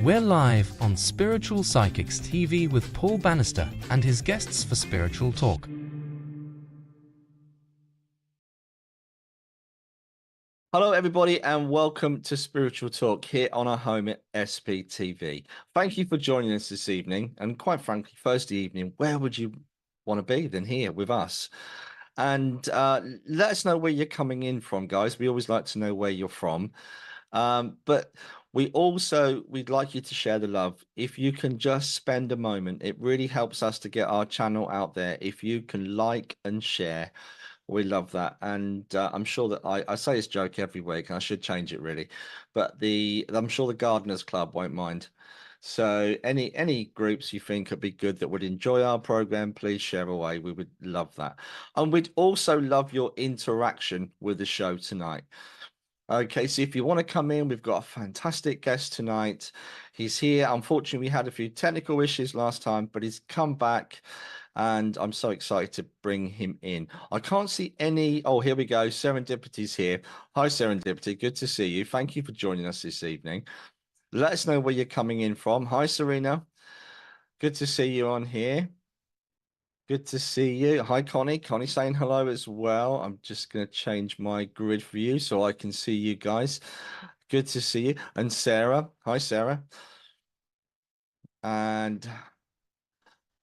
We're live on Spiritual Psychics TV with Paul Bannister and his guests for Spiritual Talk. Hello, everybody, and welcome to Spiritual Talk here on our home at SPTV. Thank you for joining us this evening. And quite frankly, Thursday evening, where would you want to be than here with us? And let us know where you're coming in from, guys. We always like to know where you're from. But we'd like you to share the love. If you can just spend a moment, it really helps us to get our channel out there. If you can like and share, we love that. And I'm sure that I say this joke every week, and I should change it really, but I'm sure the Gardeners Club won't mind. So any groups you think would be good that would enjoy our program, please share away. We would love that. And we'd also love your interaction with the show tonight. Okay, so if you want to come in, we've got a fantastic guest tonight. He's here. Unfortunately, we had a few technical issues last time, but he's come back, and I'm so excited to bring him in. I can't see any. Oh, here we go. Serendipity's here. Hi, Serendipity. Good to see you. Thank you for joining us this evening. Let us know where you're coming in from. Hi, Serena. Good to see you on here. Good to see you. Hi, Connie. Connie saying hello as well. I'm just going to change my grid for you so I can see you guys. Good to see you. And Sarah. Hi, Sarah. And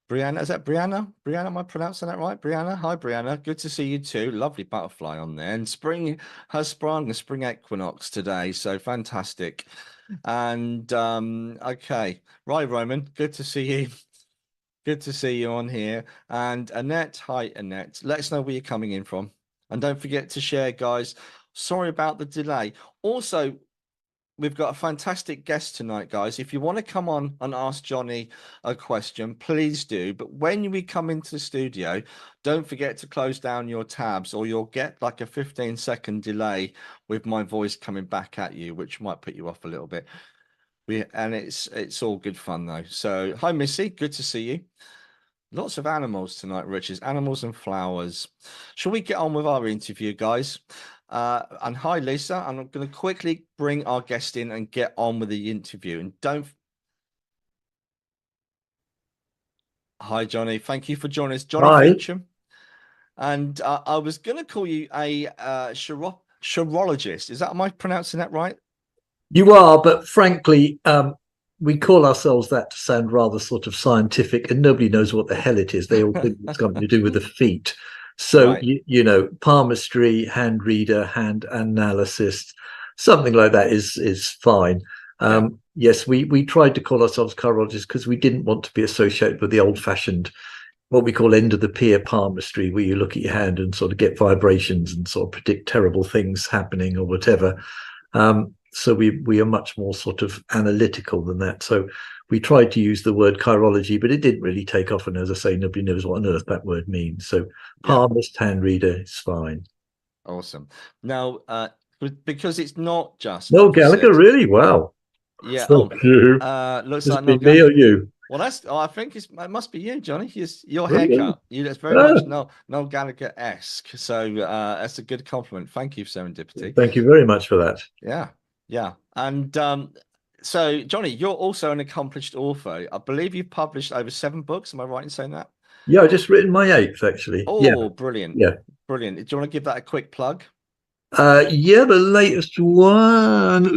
Brianna. Is that Brianna? Brianna, am I pronouncing that right? Brianna. Hi, Brianna. Good to see you too. Lovely butterfly on there. And spring has sprung, the spring equinox today. So fantastic. And okay. Right, Roman. Good to see you. Good to see you on here. And Annette, hi, Annette. Let us know where you're coming in from. And don't forget to share, guys. Sorry about the delay. Also, we've got a fantastic guest tonight, guys. If you want to come on and ask Johnny a question, please do. But when we come into the studio, don't forget to close down your tabs or you'll get like a 15-second delay with my voice coming back at you, which might put you off a little bit. It's all good fun though. So hi Missy, good to see you. Lots of animals tonight, Richards. Animals and flowers. Shall we get on with our interview, guys? And hi Lisa. I'm going to quickly bring our guest in and get on with the interview. And don't. Hi Johnny. Thank you for joining us, Johnny Fincham. And I was going to call you a chirologist. Am I pronouncing that right? You are, but frankly, we call ourselves that to sound rather sort of scientific, and nobody knows what the hell it is. They all think it's something to do with the feet. So, right. you know, palmistry, hand reader, hand analysis, something like that is fine. Yes, we tried to call ourselves chirologists because we didn't want to be associated with the old-fashioned, what we call end of the pier palmistry, where you look at your hand and sort of get vibrations and sort of predict terrible things happening or whatever. So we are much more sort of analytical than that. So we tried to use the word chirology, but it didn't really take off. And as I say, nobody knows what on earth that word means. So palmist, hand reader is fine. Awesome. Now, because it's not just Noel Gallagher, really? Wow. Yeah. Thank you. Looks Does like it be me or you? Well, I think it must be you, Johnny. Your haircut. That's very much Noel Gallagher-esque. So that's a good compliment. Thank you, Serendipity. Thank you very much for that. Yeah. And so, Johnny, you're also an accomplished author. I believe you've published over 7 books. Am I right in saying that? Yeah, I just written my 8th, actually. Oh, brilliant. Yeah. Brilliant. Do you want to give that a quick plug? The latest one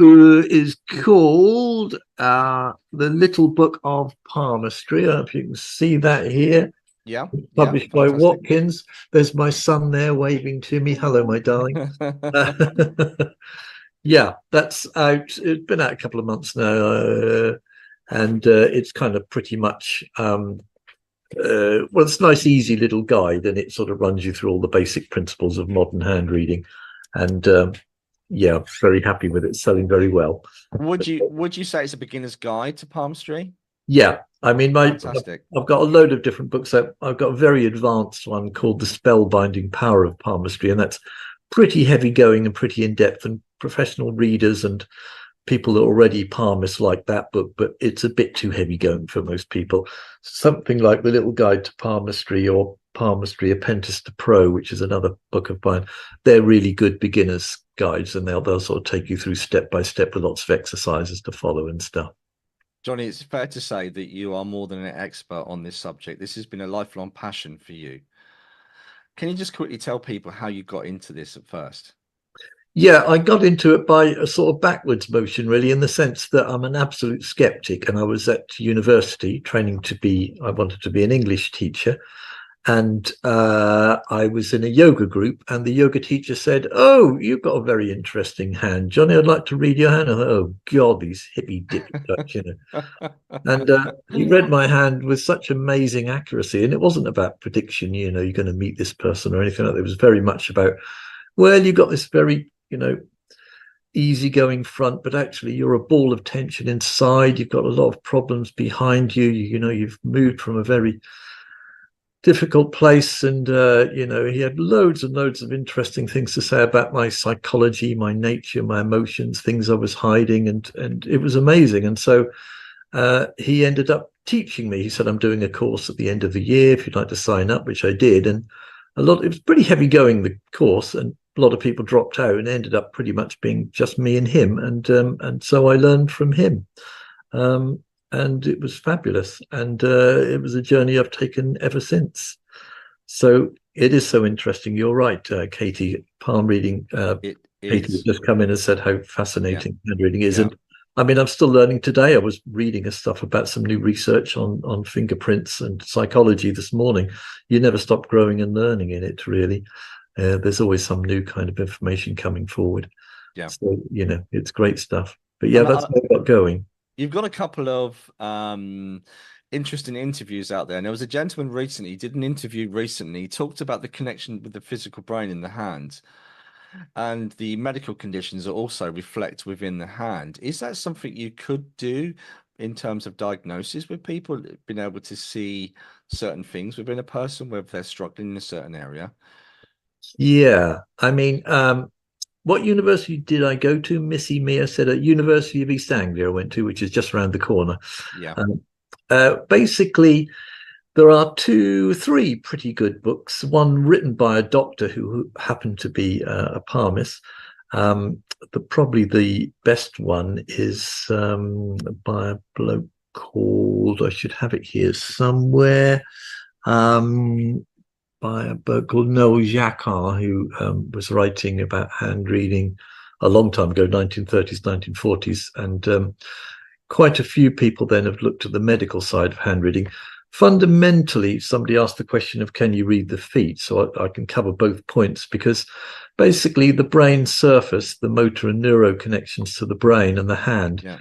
is called The Little Book of Palmistry. I hope you can see that here. Yeah. Published by Watkins. There's my son there waving to me. Hello, my darling. Yeah, that's out. It's been out a couple of months now, and it's kind of pretty much well, it's a nice, easy little guide, and it sort of runs you through all the basic principles of modern hand reading. And yeah, very happy with it. It's selling very well. Would you say it's a beginner's guide to palmistry? Yeah, I mean, fantastic. I've got a load of different books. I've got a very advanced one called The Spellbinding Power of Palmistry, and that's pretty heavy going and pretty in depth, and professional readers and people that already palmists like that book, but it's a bit too heavy going for most people. Something like The Little Guide to Palmistry or Palmistry Apprentice to Pro, which is another book of mine. They're really good beginners guides, and they'll sort of take you through step by step with lots of exercises to follow and stuff. Johnny, it's fair to say that you are more than an expert on this subject. This has been a lifelong passion for you. Can you just quickly tell people how you got into this at first? Yeah, I got into it by a sort of backwards motion, really, in the sense that I'm an absolute skeptic, and I was at university training to be, I wanted to be an English teacher. And I was in a yoga group, and the yoga teacher said, "Oh, you've got a very interesting hand, Johnny. I'd like to read your hand." I thought, "Oh God, these hippy dippy Dutch, you know." And he read my hand with such amazing accuracy, and it wasn't about prediction. You know, you're going to meet this person or anything like that. It was very much about, well, you've got this very, you know, easygoing front, but actually you're a ball of tension inside. You've got a lot of problems behind you. You know, you've moved from a very difficult place, and you know, he had loads and loads of interesting things to say about my psychology, my nature, my emotions, things I was hiding, and it was amazing. And so he ended up teaching me. He said, "I'm doing a course at the end of the year if you'd like to sign up," which I did. And it was pretty heavy going, the course, and a lot of people dropped out, and it ended up pretty much being just me and him. And so I learned from him. And it was fabulous, and it was a journey I've taken ever since. So it is so interesting. You're right, Katie. Palm reading. It Katie has is. just come in and said how fascinating hand reading is, Yeah. and I mean, I'm still learning today. I was reading a stuff about some new research on fingerprints and psychology this morning. You never stop growing and learning in it, really. There's always some new kind of information coming forward. Yeah. So, you know, it's great stuff. But yeah, And that's how I got going. You've got a couple of interesting interviews out there. And there was a gentleman recently, he did an interview recently. He talked about the connection with the physical brain in the hand, and the medical conditions that also reflect within the hand. Is that something you could do in terms of diagnosis with people, being able to see certain things within a person, whether they're struggling in a certain area? Yeah, I mean, what university did I go to? Missy Mia said at University of East Anglia I went to, which is just around the corner. Yeah. Basically, there are three pretty good books. One written by a doctor who happened to be a palmist. Probably the best one is by a bloke called, I should have it here somewhere, by a bloke called Noel Jacquard, who was writing about hand reading a long time ago, 1930s, 1940s. And quite a few people then have looked at the medical side of hand reading. Fundamentally, somebody asked the question of, can you read the feet? So I can cover both points, because basically the brain surface, the motor and neuro connections to the brain and the hand, Yeah.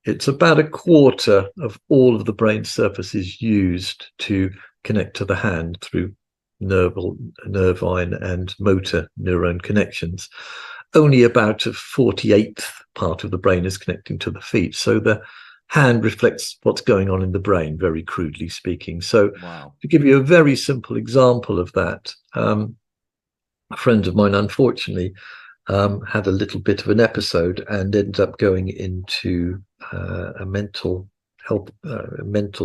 it's about a quarter of all of the brain surface is used to connect to the hand through nervine and motor neuron connections. Only about a 48th part of the brain is connecting to the feet. So the hand reflects what's going on in the brain, very crudely speaking. So Wow. to give you a very simple example of that, a friend of mine, unfortunately, had a little bit of an episode and ended up going into a mental health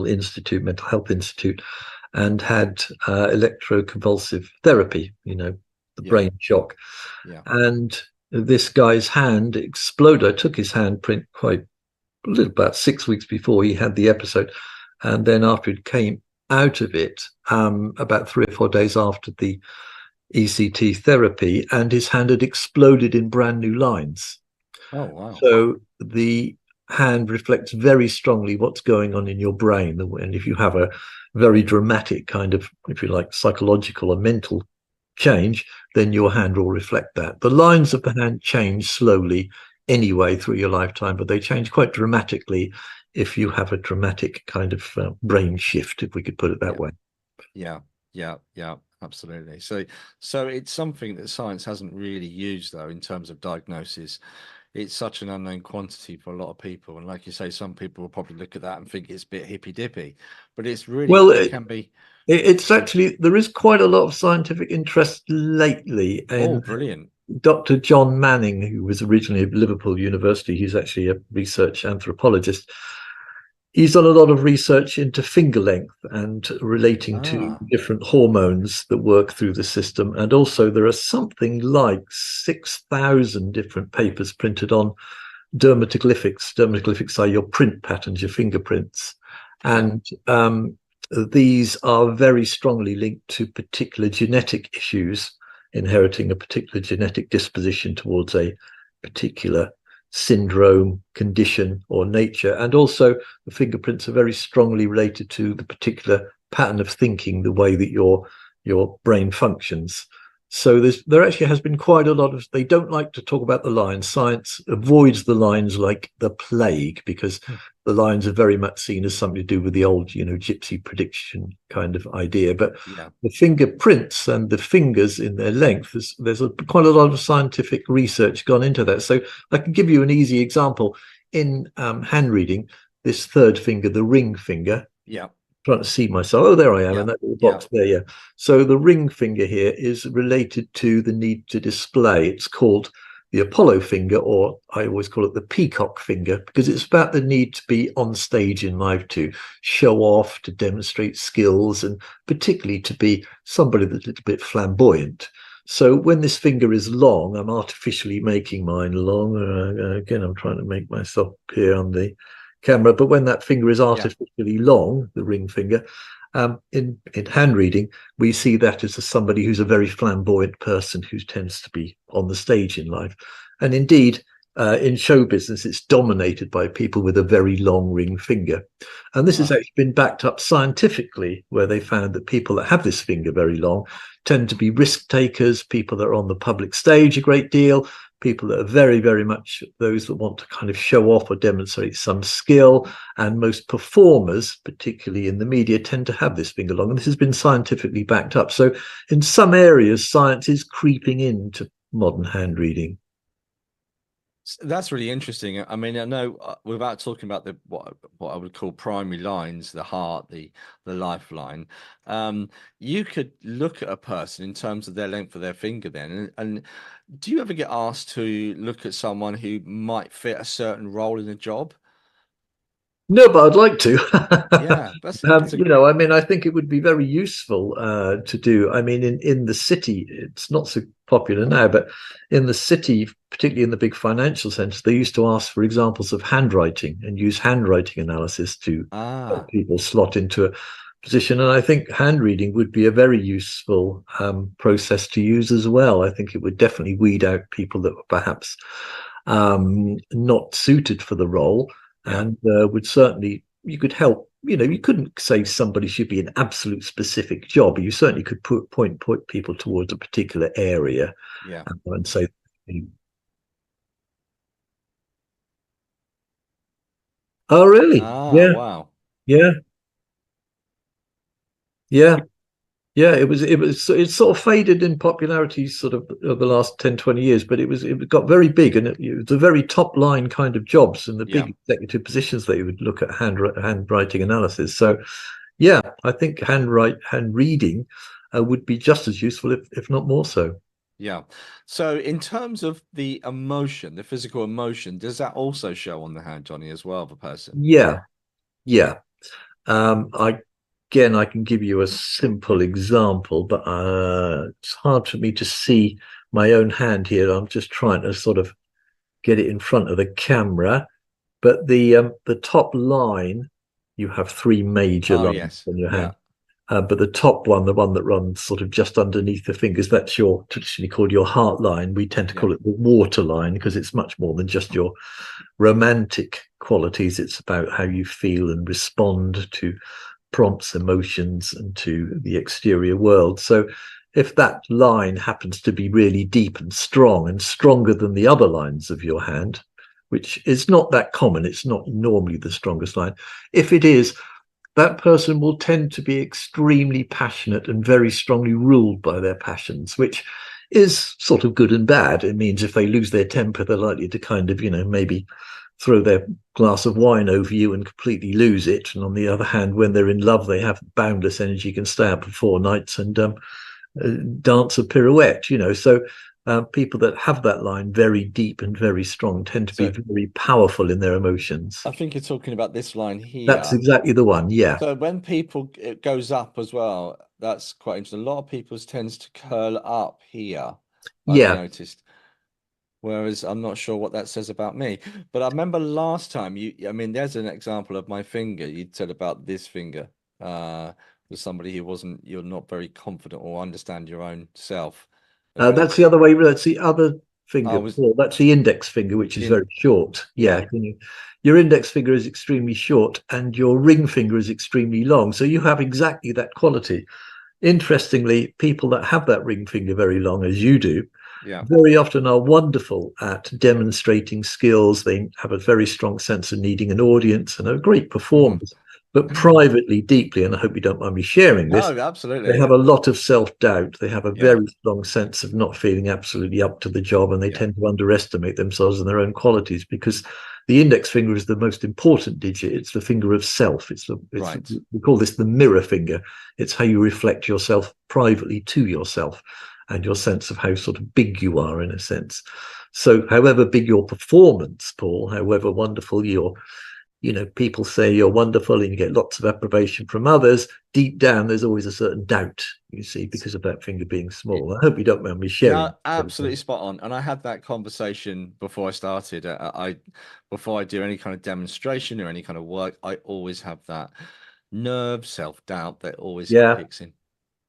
institute, and had electroconvulsive therapy, you know, the brain shock. Yeah. And this guy's hand exploded. I took his handprint about 6 weeks before he had the episode, and then after it came out of it, about 3 or 4 days after the ECT therapy, and his hand had exploded in brand new lines. Oh, wow. So the hand reflects very strongly what's going on in your brain. And if you have a very dramatic kind of, if you like, psychological or mental change, then your hand will reflect that. The lines of the hand change slowly anyway through your lifetime, but they change quite dramatically if you have a dramatic kind of brain shift, if we could put it that way. Yeah, absolutely. So it's something that science hasn't really used, though, in terms of diagnosis. It's such an unknown quantity for a lot of people, and like you say, some people will probably look at that and think it's a bit hippy dippy, but it's really, well, it can be. It's actually, there is quite a lot of scientific interest lately. Oh, brilliant. Dr. John Manning, who was originally at Liverpool University, he's actually a research anthropologist. He's done a lot of research into finger length and relating to different hormones that work through the system. And also there are something like 6,000 different papers printed on dermatoglyphics. Dermatoglyphics are your print patterns, your fingerprints, and these are very strongly linked to particular genetic issues, inheriting a particular genetic disposition towards a particular syndrome, condition, or nature. And also the fingerprints are very strongly related to the particular pattern of thinking, the way that your brain functions. So there actually has been quite a lot of, they don't like to talk about the lines. Science avoids the lines like the plague, because the lines are very much seen as something to do with the old, gypsy prediction kind of idea. But the fingerprints and the fingers in their length, there's quite a lot of scientific research gone into that. So I can give you an easy example. In hand reading, this third finger, the ring finger, trying to see myself. Oh, there I am in that little box there. Yeah. So the ring finger here is related to the need to display. It's called the Apollo finger, or I always call it the peacock finger, because it's about the need to be on stage in life, to show off, to demonstrate skills, and particularly to be somebody that's a little bit flamboyant. So when this finger is long, I'm artificially making mine long. Again, I'm trying to make myself appear on the camera, but when that finger is artificially long, the ring finger, in hand reading, we see that as somebody who's a very flamboyant person who tends to be on the stage in life. And indeed, in show business, it's dominated by people with a very long ring finger. And this has actually been backed up scientifically, where they found that people that have this finger very long tend to be risk takers, people that are on the public stage a great deal, people that are very, very much those that want to kind of show off or demonstrate some skill. And most performers, particularly in the media, tend to have this finger long. And this has been scientifically backed up. So in some areas, science is creeping into modern hand reading. That's really interesting. I mean, I know without talking about the what I would call primary lines, the heart, the lifeline, you could look at a person in terms of their length of their finger then. And do you ever get asked to look at someone who might fit a certain role in a job? No, but I'd like to. Yeah, that's I mean, I think it would be very useful to do. I mean, in the city, it's not so popular now, but in the city, particularly in the big financial centers, they used to ask for examples of handwriting and use handwriting analysis to help people slot into a position. And I think hand reading would be a very useful process to use as well. I think it would definitely weed out people that were perhaps not suited for the role. And would certainly, you could help, you couldn't say somebody should be an absolute specific job, but you certainly could point people towards a particular area and say, oh, really? Wow. Yeah. Yeah, it sort of faded in popularity sort of over the last 10, 20 years, but it got very big, and it was a very top line kind of jobs and the big executive positions that you would look at handwriting analysis. So yeah, I think hand reading would be just as useful, if not more so. Yeah. So in terms of the emotion, the physical emotion, does that also show on the hand, Johnny, as well, the person? Yeah. I can give you a simple example, but it's hard for me to see my own hand here. I'm just trying to sort of get it in front of the camera. But the top line, you have three major lines on your hand. But the top one, the one that runs sort of just underneath the fingers, that's traditionally called your heart line. We tend to call it the water line, because it's much more than just your romantic qualities. It's about how you feel and respond to prompts, emotions, and to the exterior world. So if that line happens to be really deep and strong, and stronger than the other lines of your hand, which is not that common, it's not normally the strongest line. If it is, that person will tend to be extremely passionate and very strongly ruled by their passions, which is sort of good and bad. It means if they lose their temper, they're likely to kind of, maybe throw their glass of wine over you and completely lose it. And on the other hand, when they're in love, they have boundless energy, can stay up for 4 nights and dance a pirouette, So people that have that line very deep and very strong tend to be very powerful in their emotions. I think you're talking about this line here. That's exactly the one, yeah. So when it goes up as well, that's quite interesting. A lot of people tends to curl up here, I've noticed. whereas I'm not sure what that says about me. But I remember last time I mean, there's an example of my finger. You said about this finger, with somebody who you're not very confident or understand your own self. That's the other way. That's the other I finger, was, Paul. That's the index finger, which is in, very short. yeah, Your index finger is extremely short, and your ring finger is extremely long. So you have exactly that quality. Interestingly, people that have that ring finger very long, as you do, yeah, very often are wonderful at demonstrating skills. They have a very strong sense of needing an audience and are great mhm. performers. But privately, deeply, and I hope you don't mind me sharing this, No, they absolutely, have a lot of self-doubt. They have a yeah, very strong sense of not feeling absolutely up to the job, and they yeah, tend to underestimate themselves and their own qualities, because the index finger is the most important digit. It's the finger of self. right, We call this the mirror finger. It's how you reflect yourself privately to yourself, and your sense of how sort of big you are, in a sense. So however big your performance, Paul, however wonderful people say you're wonderful and you get lots of approbation from others, deep down there's always a certain doubt, you see, because of that finger being small. I hope you don't mind me no, sharing. absolutely spot on. And I had that conversation before I started. Before I do any kind of demonstration or any kind of work, I always have that nerve, self-doubt that always Yeah, kicks in.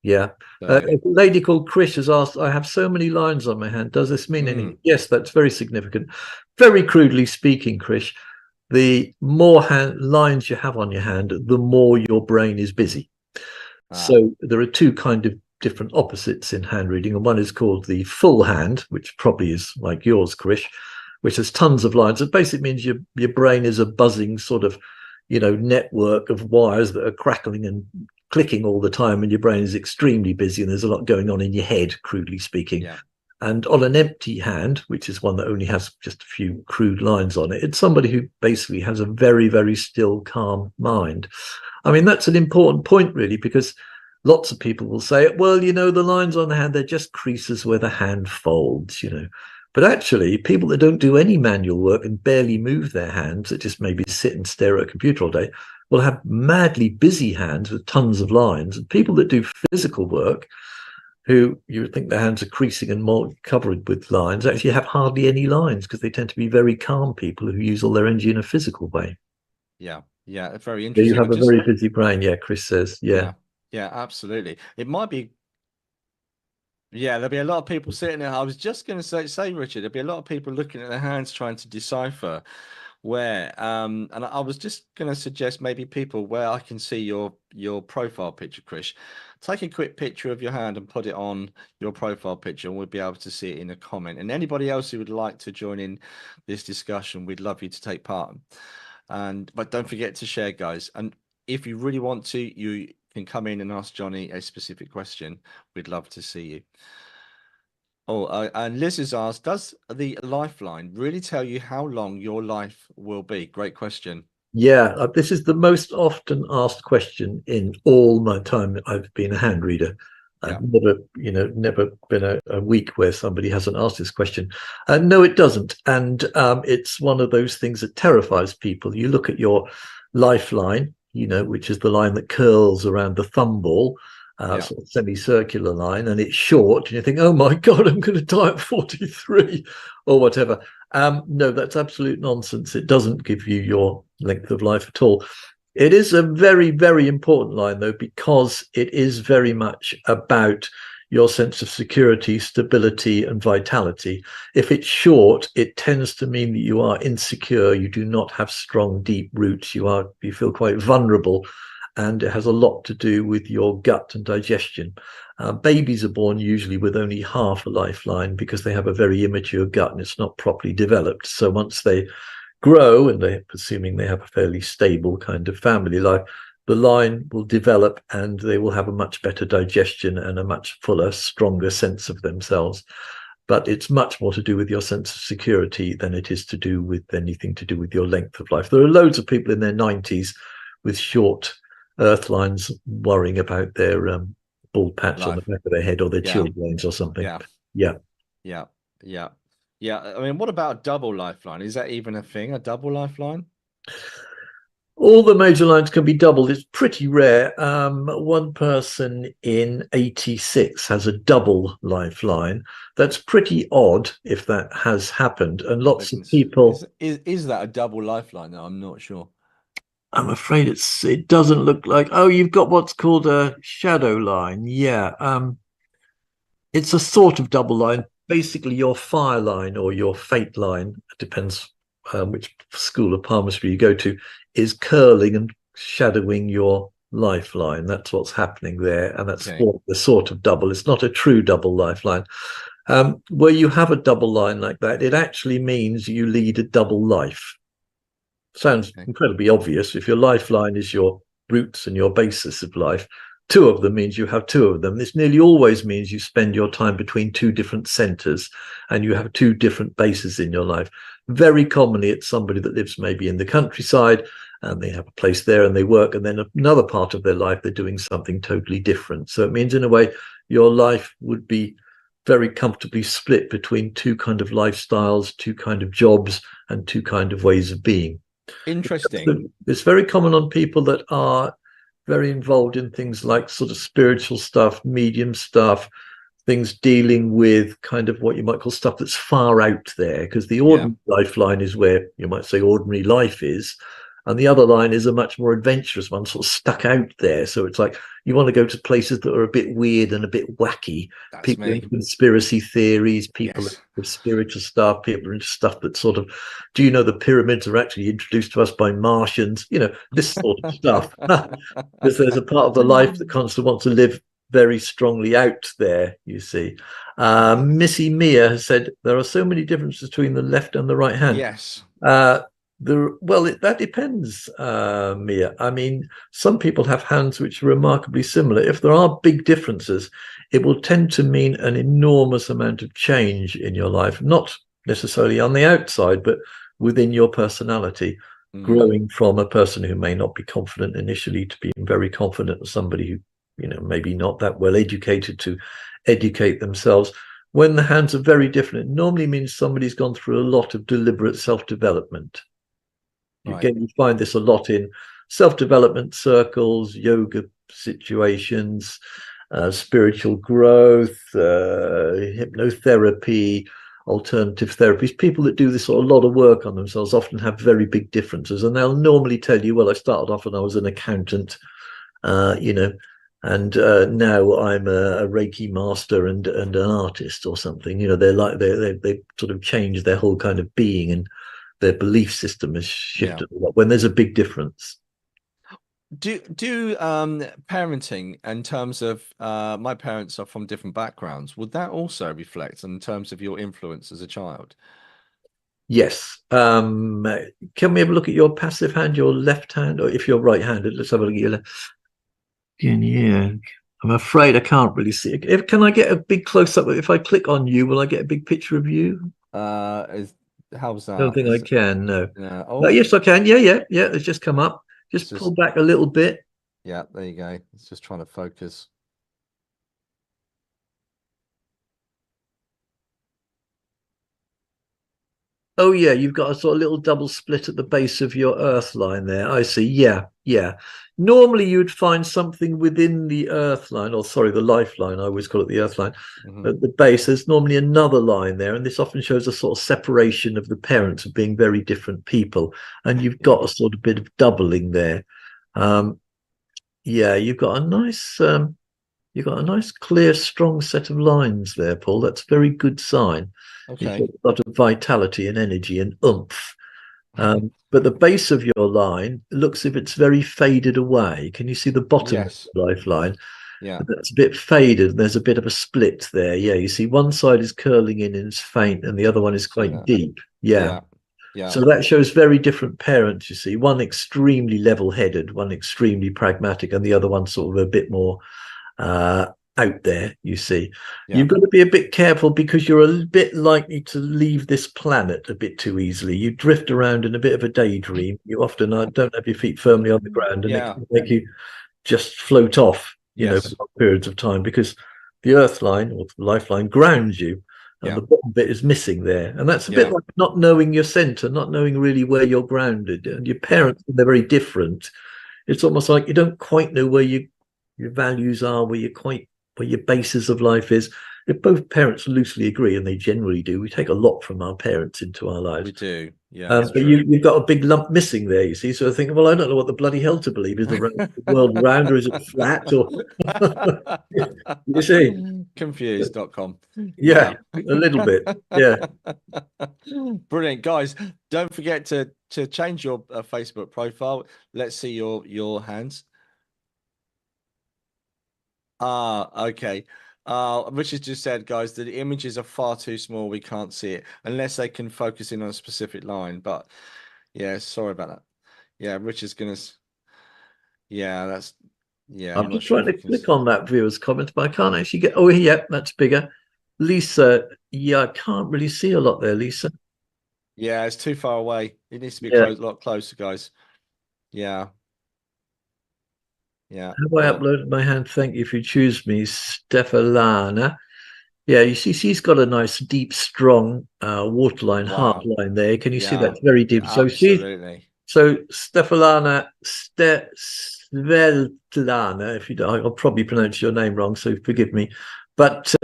yeah. So, A lady called Chris has asked, I have so many lines on my hand, does this mean anything? Yes, that's very significant. Very crudely speaking, Chris, the more lines you have on your hand, the more your brain is busy. So there are two kind of different opposites in hand reading, and one is called the full hand, which probably is like yours, Chris, which has tons of lines. It basically means your brain is a buzzing sort of, network of wires that are crackling and clicking all the time, and your brain is extremely busy, and there's a lot going on in your head, crudely speaking. yeah, And on an empty hand, which is one that only has just a few crude lines on it, it's somebody who basically has a very, very still, calm mind. I mean, that's an important point, really, because lots of people will say, well, the lines on the hand, they're just creases where the hand folds. But actually, people that don't do any manual work and barely move their hands, that just maybe sit and stare at a computer all day, will have madly busy hands with tons of lines. And people that do physical work, who you would think their hands are creasing and more covered with lines, actually have hardly any lines, because they tend to be very calm people who use all their energy in a physical way. yeah, yeah. Very Yeah, you interesting. have a very busy brain. Yeah, Chris says. Yeah. Yeah, yeah, absolutely. It might be. Yeah, there'll be a lot of people sitting there. I was just going to say, Richard, there'll be a lot of people looking at their hands trying to decipher where. And I was just going to suggest maybe people where I can see your profile picture, Chris. Take a quick picture of your hand and put it on your profile picture, and we'll be able to see it in a comment. And anybody else who would like to join in this discussion, we'd love you to take part. But don't forget to share, guys. And if you really want to, you can come in and ask Johnny a specific question. We'd love to see you. Oh, and Liz has asked, does the lifeline really tell you how long your life will be? Great question. Yeah, this is the most often asked question in all my time I've been a hand reader. Yeah. I've never been a week where somebody hasn't asked this question. No, it doesn't. And it's one of those things that terrifies people. You look at your lifeline, which is the line that curls around the thumb ball, Yeah. sort of semicircular line, and it's short, and you think, oh my God, I'm going to die at 43 or whatever. No, that's absolute nonsense. It doesn't give you your length of life at all. It is a very, very important line, though, because it is very much about your sense of security, stability, and vitality. If it's short, it tends to mean that you are insecure. You do not have strong, deep roots. You feel quite vulnerable, and it has a lot to do with your gut and digestion. Babies are born usually with only half a lifeline because they have a very immature gut and it's not properly developed. So once they grow, and they're assuming they have a fairly stable kind of family life, the line will develop and they will have a much better digestion and a much fuller, stronger sense of themselves. But it's much more to do with your sense of security than it is to do with anything to do with your length of life. There are loads of people in their 90s with short earth lines worrying about their bald patch on the back of their head or their Yeah. chilblains or something. Yeah. Yeah. Yeah. Yeah. Yeah. I mean, what about a double lifeline? Is that even a thing? A double lifeline? All the major lines can be doubled. It's pretty rare. One person in 86 has a double lifeline. That's pretty odd if that has happened. And lots of people. Is that a double lifeline? No, I'm not sure. I'm afraid it doesn't look like. Oh, you've got what's called a shadow line. Yeah. It's a sort of double line. Basically, your fire line or your fate line, depends which school of palmistry you go to, is curling and shadowing your lifeline. That's what's happening there, and that's the sort of double. It's not a true double lifeline. Where you have a double line like that, it actually means you lead a double life. Sounds incredibly obvious. If your lifeline is your roots and your basis of life, two of them means you have two of them. This nearly always means you spend your time between two different centers and you have two different bases in your life. Very commonly, it's somebody that lives maybe in the countryside and they have a place there and they work, and then another part of their life, they're doing something totally different. So it means, in a way, your life would be very comfortably split between two kind of lifestyles, two kind of jobs, and two kind of ways of being. Interesting. It's very common on people that are very involved in things like sort of spiritual stuff, medium stuff, things dealing with kind of what you might call stuff that's far out there, because the ordinary lifeline is where you might say ordinary life is, and the other line is a much more adventurous one, sort of stuck out there. So it's like you want to go to places that are a bit weird and a bit wacky. That's people me. into conspiracy theories, people with spiritual stuff, people are into stuff that sort of, do you know the pyramids are actually introduced to us by Martians? You know, this sort of stuff. Because there's a part of the life that constantly wants to live very strongly out there, you see. Missy Mia has said there are so many differences between the left and the right hand. Yes. That depends, Mia. I mean, some people have hands which are remarkably similar. If there are big differences, it will tend to mean an enormous amount of change in your life, not necessarily on the outside, but within your personality, growing from a person who may not be confident initially to being very confident, somebody who, you know, maybe not that well educated to educate themselves. When the hands are very different, it normally means somebody's gone through a lot of deliberate self-development. Again, you find this a lot in self-development circles, yoga situations, spiritual growth, hypnotherapy, alternative therapies. People that do this a lot of work on themselves often have very big differences, and they'll normally tell you, well, I started off and I was an accountant, you know, and now I'm a Reiki master and an artist or something. You know, they sort of change their whole kind of being, and their belief system has shifted a lot when there's a big difference. Do parenting, in terms of my parents are from different backgrounds, would that also reflect in terms of your influence as a child? Yes. Can we have a look at your passive hand, your left hand, or if you're right-handed, let's have a look at your left. Yeah, I'm afraid I can't really see it. Can I get a big close-up? If I click on you, will I get a big picture of you? How's that? I don't think I can, no. Oh, yes, I can. Yeah. It's just come up. Just pull back a little bit. Yeah, there you go. It's just trying to focus. Oh, yeah, you've got a sort of little double split at the base of your earth line there. I see. Yeah. Normally, you'd find something within the earth line, or sorry, the lifeline. I always call it the earth line. At the base, there's normally another line there, and this often shows a sort of separation of the parents of being very different people. And you've got a sort of bit of doubling there. You've got a nice, clear, strong set of lines there, Paul. That's a very good sign. Okay. You've got a lot of vitality and energy and oomph. But the base of your line looks as if it's very faded away. Can you see the bottom of the lifeline? Yeah. That's a bit faded. There's a bit of a split there. Yeah, you see one side is curling in and it's faint, and the other one is quite deep. Yeah. So that shows very different parents, you see. One extremely level-headed, one extremely pragmatic, and the other one sort of a bit more out there, you see. You've got to be a bit careful because you're a bit likely to leave this planet a bit too easily. You drift around in a bit of a daydream. You often don't have your feet firmly on the ground, and it can make you just float off, you know, for long periods of time, because the earth line or the lifeline grounds you. and Yeah. the bottom bit is missing there. And that's a bit like not knowing your center, not knowing really where you're grounded. And your parents, they're very different. It's almost like you don't quite know where your values are, where your basis of life is. If both parents loosely agree, and they generally do, we take a lot from our parents into our lives. We do, yeah. But you've got a big lump missing there, you see. So I think, well, I don't know what the bloody hell to believe. Is the world round, or is it flat? Or you see, confused.com. Yeah, a little bit. Yeah. Brilliant, guys. Don't forget to change your Facebook profile. Let's see your hands. Okay. Richard just said, guys, that the images are far too small. We can't see it unless they can focus in on a specific line. But yeah, sorry about that. Yeah, Richard's gonna. Yeah, that's. Yeah, I'm just trying to click on that viewer's comment, but I can't actually get. Oh, yeah, that's bigger. Lisa, yeah, I can't really see a lot there, Lisa. Yeah, it's too far away. It needs to be a lot closer, guys. Yeah. Yeah. Have I uploaded my hand? Thank you if you choose me, Stefalana. Yeah, you see, she's got a nice, deep, strong waterline, heart line there. Can you see that's very deep? So absolutely. So Stefalana, Svetlana, if you don't, I'll probably pronounce your name wrong, so forgive me. But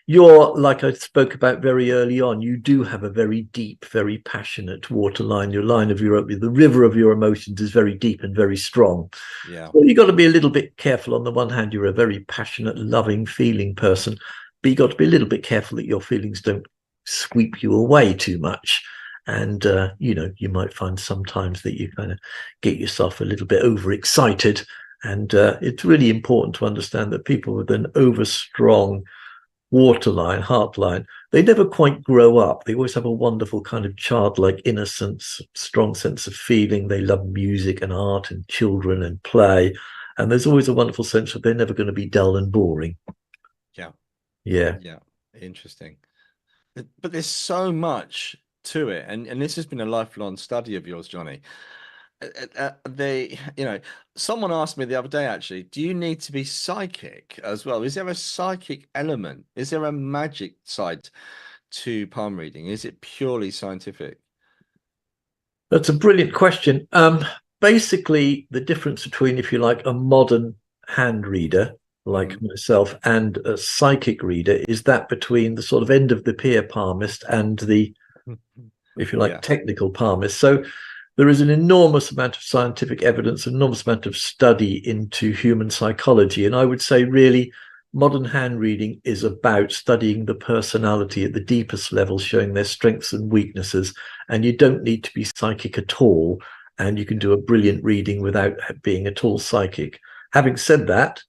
you're, like I spoke about very early on, you do have a very deep, very passionate waterline. Your line of the river of your emotions is very deep and very strong. Yeah. Well, you've got to be a little bit careful. On the one hand, you're a very passionate, loving, feeling person, but you've got to be a little bit careful that your feelings don't sweep you away too much. And, you might find sometimes that you kind of get yourself a little bit overexcited. And it's really important to understand that people with an overstrong waterline, heart line, they never quite grow up. They always have a wonderful kind of childlike innocence, strong sense of feeling. They love music and art and children and play. And there's always a wonderful sense that they're never going to be dull and boring. Yeah. Yeah. Yeah. Interesting. But there's so much to it. And this has been a lifelong study of yours, Johnny. Someone asked me the other day, actually, do you need to be psychic as well? Is there a psychic element? Is there a magic side to palm reading? Is it purely scientific? That's a brilliant question. Basically, the difference between, if you like, a modern hand reader like myself and a psychic reader is that between the sort of end of the pier palmist and the, if you like, technical palmist. So there is an enormous amount of scientific evidence, an enormous amount of study into human psychology. And I would say really modern hand reading is about studying the personality at the deepest level, showing their strengths and weaknesses. And you don't need to be psychic at all. And you can do a brilliant reading without being at all psychic. Having said that,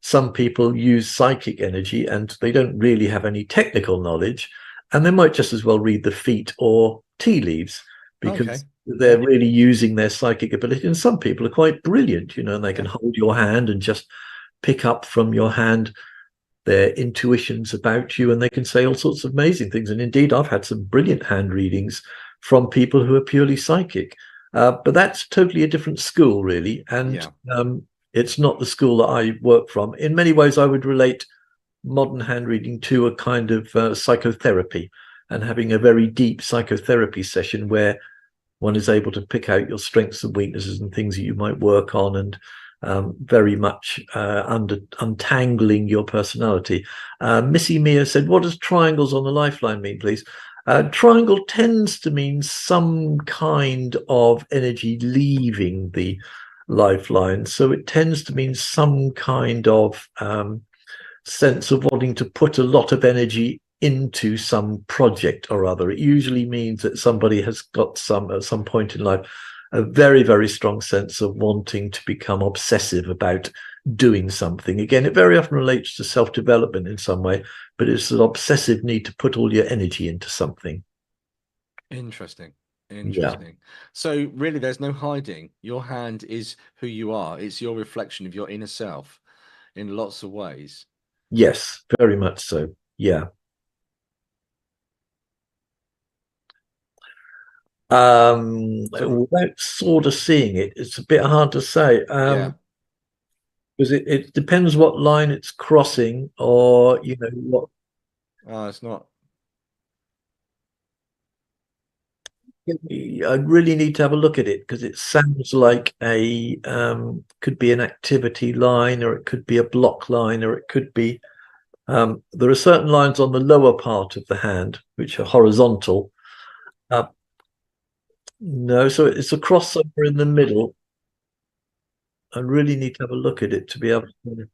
some people use psychic energy and they don't really have any technical knowledge. And they might just as well read the feet or tea leaves because they're really using their psychic ability. And some people are quite brilliant, and they can hold your hand and just pick up from your hand their intuitions about you, and they can say all sorts of amazing things. And indeed, I've had some brilliant hand readings from people who are purely psychic. But that's totally a different school, really. And it's not the school that I work from. In many ways, I would relate modern hand reading to a kind of psychotherapy, and having a very deep psychotherapy session where one is able to pick out your strengths and weaknesses and things that you might work on, and very much untangling your personality. Missy Mia said, what does triangles on the lifeline mean, please? Triangle tends to mean some kind of energy leaving the lifeline. So it tends to mean some kind of sense of wanting to put a lot of energy into some project or other. It usually means that somebody has got at some point in life, a very, very strong sense of wanting to become obsessive about doing something. Again, it very often relates to self-development in some way, but it's an obsessive need to put all your energy into something. Interesting. Yeah. So really, there's no hiding. Your hand is who you are. It's your reflection of your inner self in lots of ways. Yes, very much so. Yeah. Without sort of seeing it, it's a bit hard to say. Because it depends what line it's crossing, or what. Oh, it's not. I really need to have a look at it because it sounds like a could be an activity line, or it could be a block line, or it could be there are certain lines on the lower part of the hand which are horizontal. No, so it's a crossover in the middle. I really need to have a look at it to be able to.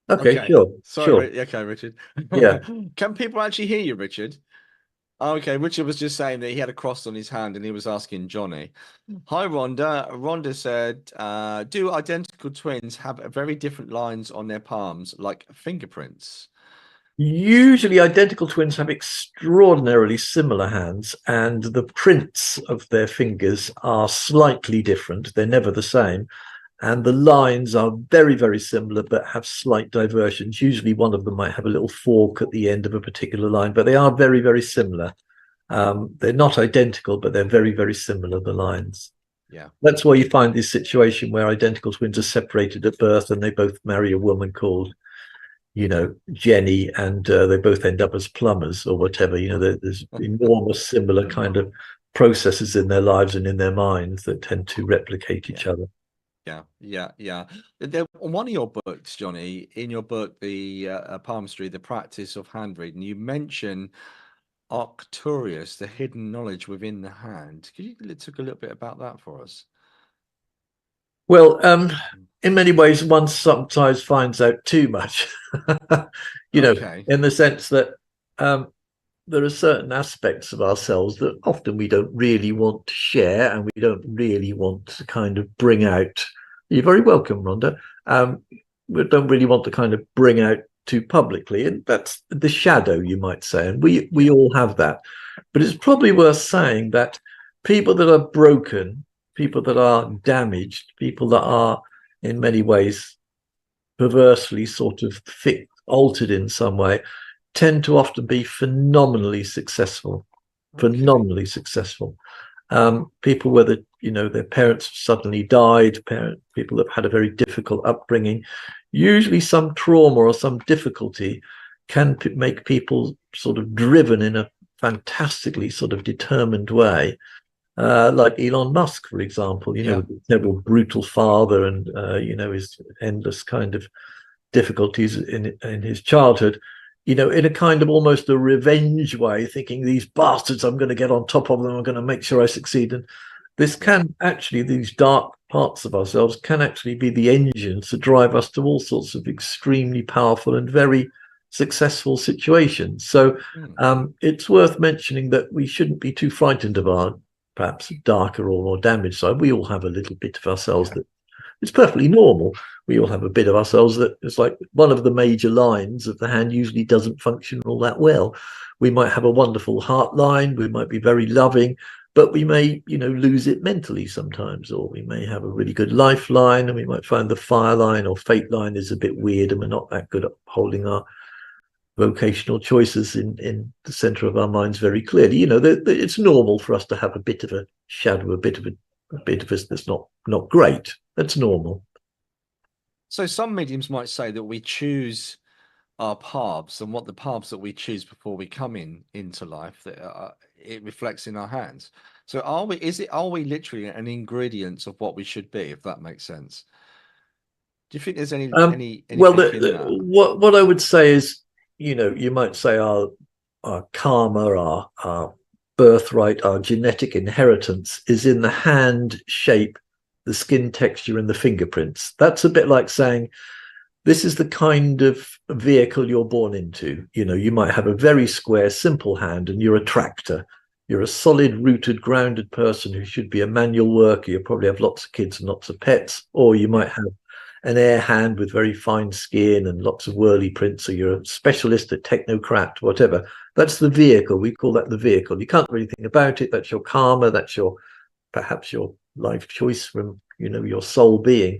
Okay, Okay. sure, Sorry, sure. okay, Richard. Yeah. Can people actually hear you, Richard? Okay, Richard was just saying that he had a cross on his hand and he was asking Johnny. Hi, Rhonda. Rhonda said, do identical twins have very different lines on their palms, like fingerprints? Usually, identical twins have extraordinarily similar hands, and the prints of their fingers are slightly different. They're never the same. And the lines are very, very similar, but have slight diversions. Usually, one of them might have a little fork at the end of a particular line, but they are very, very similar. They're not identical, but they're very, very similar, the lines. Yeah. That's why you find this situation where identical twins are separated at birth and they both marry a woman called, Jenny, and they both end up as plumbers or whatever. There's enormous similar kind of processes in their lives and in their minds that tend to replicate each other. Yeah. On one of your books, Johnny, in your book, the Palmistry, the Practice of Handreading, you mention Arcturus, the hidden knowledge within the hand. Could you talk a little bit about that for us? Well, in many ways, one sometimes finds out too much, Okay. in the sense that there are certain aspects of ourselves that often we don't really want to share, and we don't really want to kind of bring out. You're very welcome, Rhonda. We don't really want to kind of bring out too publicly, and that's the shadow, you might say, and we all have that. But it's probably worth saying that people that are broken, people that are damaged, people that are in many ways perversely sort of altered in some way, tend to often be phenomenally successful. Phenomenally successful. People whether their parents suddenly died, people have had a very difficult upbringing, usually some trauma or some difficulty can make people sort of driven in a fantastically sort of determined way, like Elon Musk, for example, with his terrible brutal father and his endless kind of difficulties in his childhood, in a kind of almost a revenge way, thinking these bastards, I'm going to get on top of them, I'm going to make sure I succeed. And this can actually, these dark parts of ourselves can actually be the engines to drive us to all sorts of extremely powerful and very successful situations. So it's worth mentioning that we shouldn't be too frightened of our perhaps darker or more damaged side. We all have a little bit of ourselves that it's perfectly normal. We all have a bit of ourselves that it's like one of the major lines of the hand usually doesn't function all that well. We might have a wonderful heart line, we might be very loving, but we may, lose it mentally sometimes, or we may have a really good lifeline and we might find the fire line or fate line is a bit weird and we're not that good at holding our vocational choices in the center of our minds very clearly. It's normal for us to have a bit of a shadow, a bit of us that's not great. That's normal. So some mediums might say that we choose our paths, and what the paths that we choose before we come into life, that it reflects in our hands. So are we literally an ingredient of what we should be, if that makes sense? Do you think there's anything in that? What I would say is, you might say our karma, our birthright, our genetic inheritance is in the hand shape, the skin texture, and the fingerprints. That's a bit like saying this is the kind of vehicle you're born into. You might have a very square, simple hand and you're a tractor. You're a solid, rooted, grounded person who should be a manual worker. You probably have lots of kids and lots of pets, or you might have an air hand with very fine skin and lots of whirly prints, or you're a specialist, a technocrat, whatever. That's the vehicle. We call that the vehicle. You can't do anything about it. That's your karma. That's perhaps your life choice from your soul being.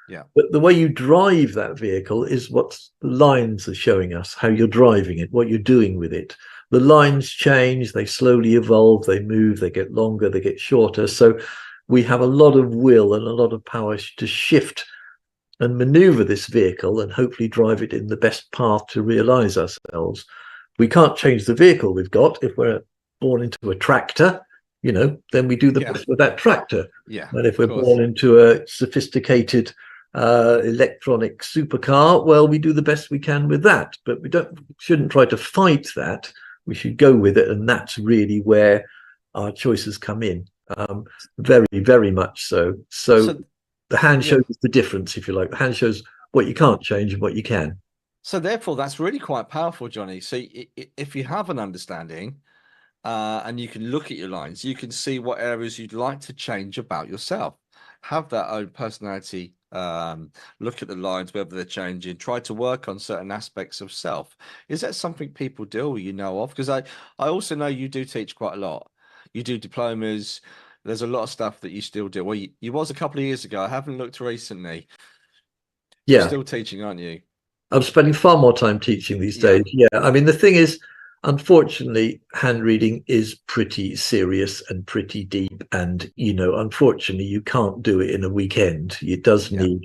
Yeah. But the way you drive that vehicle is what the lines are showing us, how you're driving it, what you're doing with it. The lines change, they slowly evolve, they move, they get longer, they get shorter. So we have a lot of will and a lot of power to shift and maneuver this vehicle and hopefully drive it in the best path to realize ourselves. We can't change the vehicle we've got. If we're born into a tractor, then we do the best with that tractor. Yeah. And if we're born into a sophisticated electronic supercar, well, we do the best we can with that. But we shouldn't try to fight that. We should go with it, and that's really where our choices come in. Very, very much so. So the hand shows the difference, if you like. The hand shows what you can't change and what you can. So therefore, that's really quite powerful, Johnny. So if you have an understanding and you can look at your lines, you can see what areas you'd like to change about yourself. Have that own personality, look at the lines, whether they're changing, try to work on certain aspects of self. Is that something people do or you know of? Because I also know you do teach quite a lot. You do diplomas. There's a lot of stuff that you still do. Well, you was a couple of years ago. I haven't looked recently. Yeah. You're still teaching, aren't you? I'm spending far more time teaching these days. Yeah. I mean, the thing is, unfortunately, hand reading is pretty serious and pretty deep. And, unfortunately, you can't do it in a weekend. It does need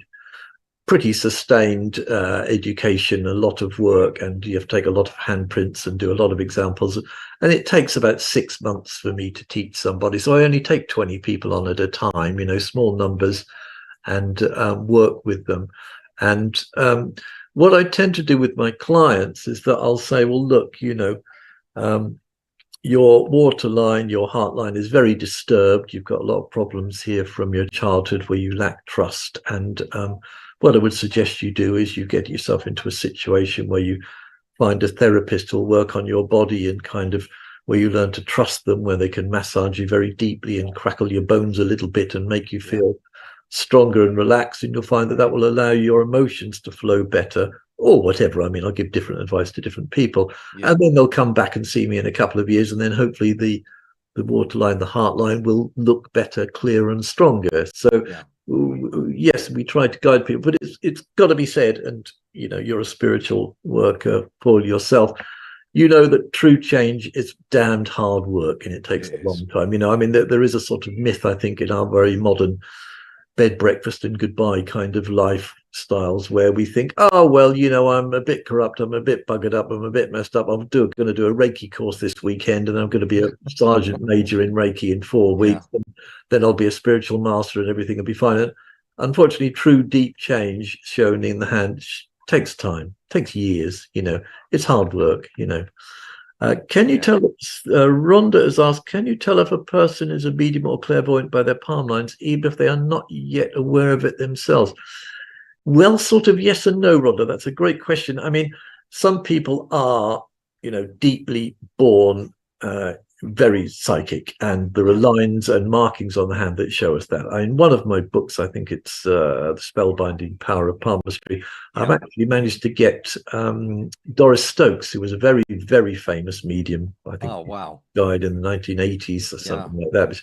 pretty sustained education, a lot of work, and you have to take a lot of handprints and do a lot of examples. And it takes about 6 months for me to teach somebody. So I only take 20 people on at a time, small numbers, and work with them. And what I tend to do with my clients is that I'll say, well, look, your waterline, your heart line is very disturbed. You've got a lot of problems here from your childhood where you lack trust. And what I would suggest you do is you get yourself into a situation where you find a therapist who'll work on your body and kind of where you learn to trust them, where they can massage you very deeply and crackle your bones a little bit and make you feel stronger and relaxed. And you'll find that will allow your emotions to flow better, or whatever. I mean, I'll give different advice to different people. And then they'll come back and see me in a couple of years. And then hopefully the waterline, the heart line will look better, clearer and stronger. So yes, we try to guide people, but it's got to be said, and you're a spiritual worker, Paul, yourself, that true change is damned hard work, and it takes a long time. I mean, there is a sort of myth, I think, in our very modern bed, breakfast and goodbye kind of lifestyles where we think, oh, well, I'm a bit corrupt, I'm a bit buggered up, I'm a bit messed up, I'm going to do a Reiki course this weekend, and I'm going to be a sergeant major in Reiki in 4 weeks, and then I'll be a spiritual master and everything will be fine. And unfortunately, true deep change shown in the hand takes time, takes years. It's hard work. Can you tell us, Rhonda has asked, can you tell if a person is a medium or clairvoyant by their palm lines, even if they are not yet aware of it themselves? Well, sort of yes and no, Rhonda. That's a great question. I mean, some people are, deeply born very psychic, and there are lines and markings on the hand that show us that. In one of my books, I think it's The Spellbinding Power of Palmistry, I've actually managed to get Doris Stokes, who was a very, very famous medium. I think died in the 1980s or something like that.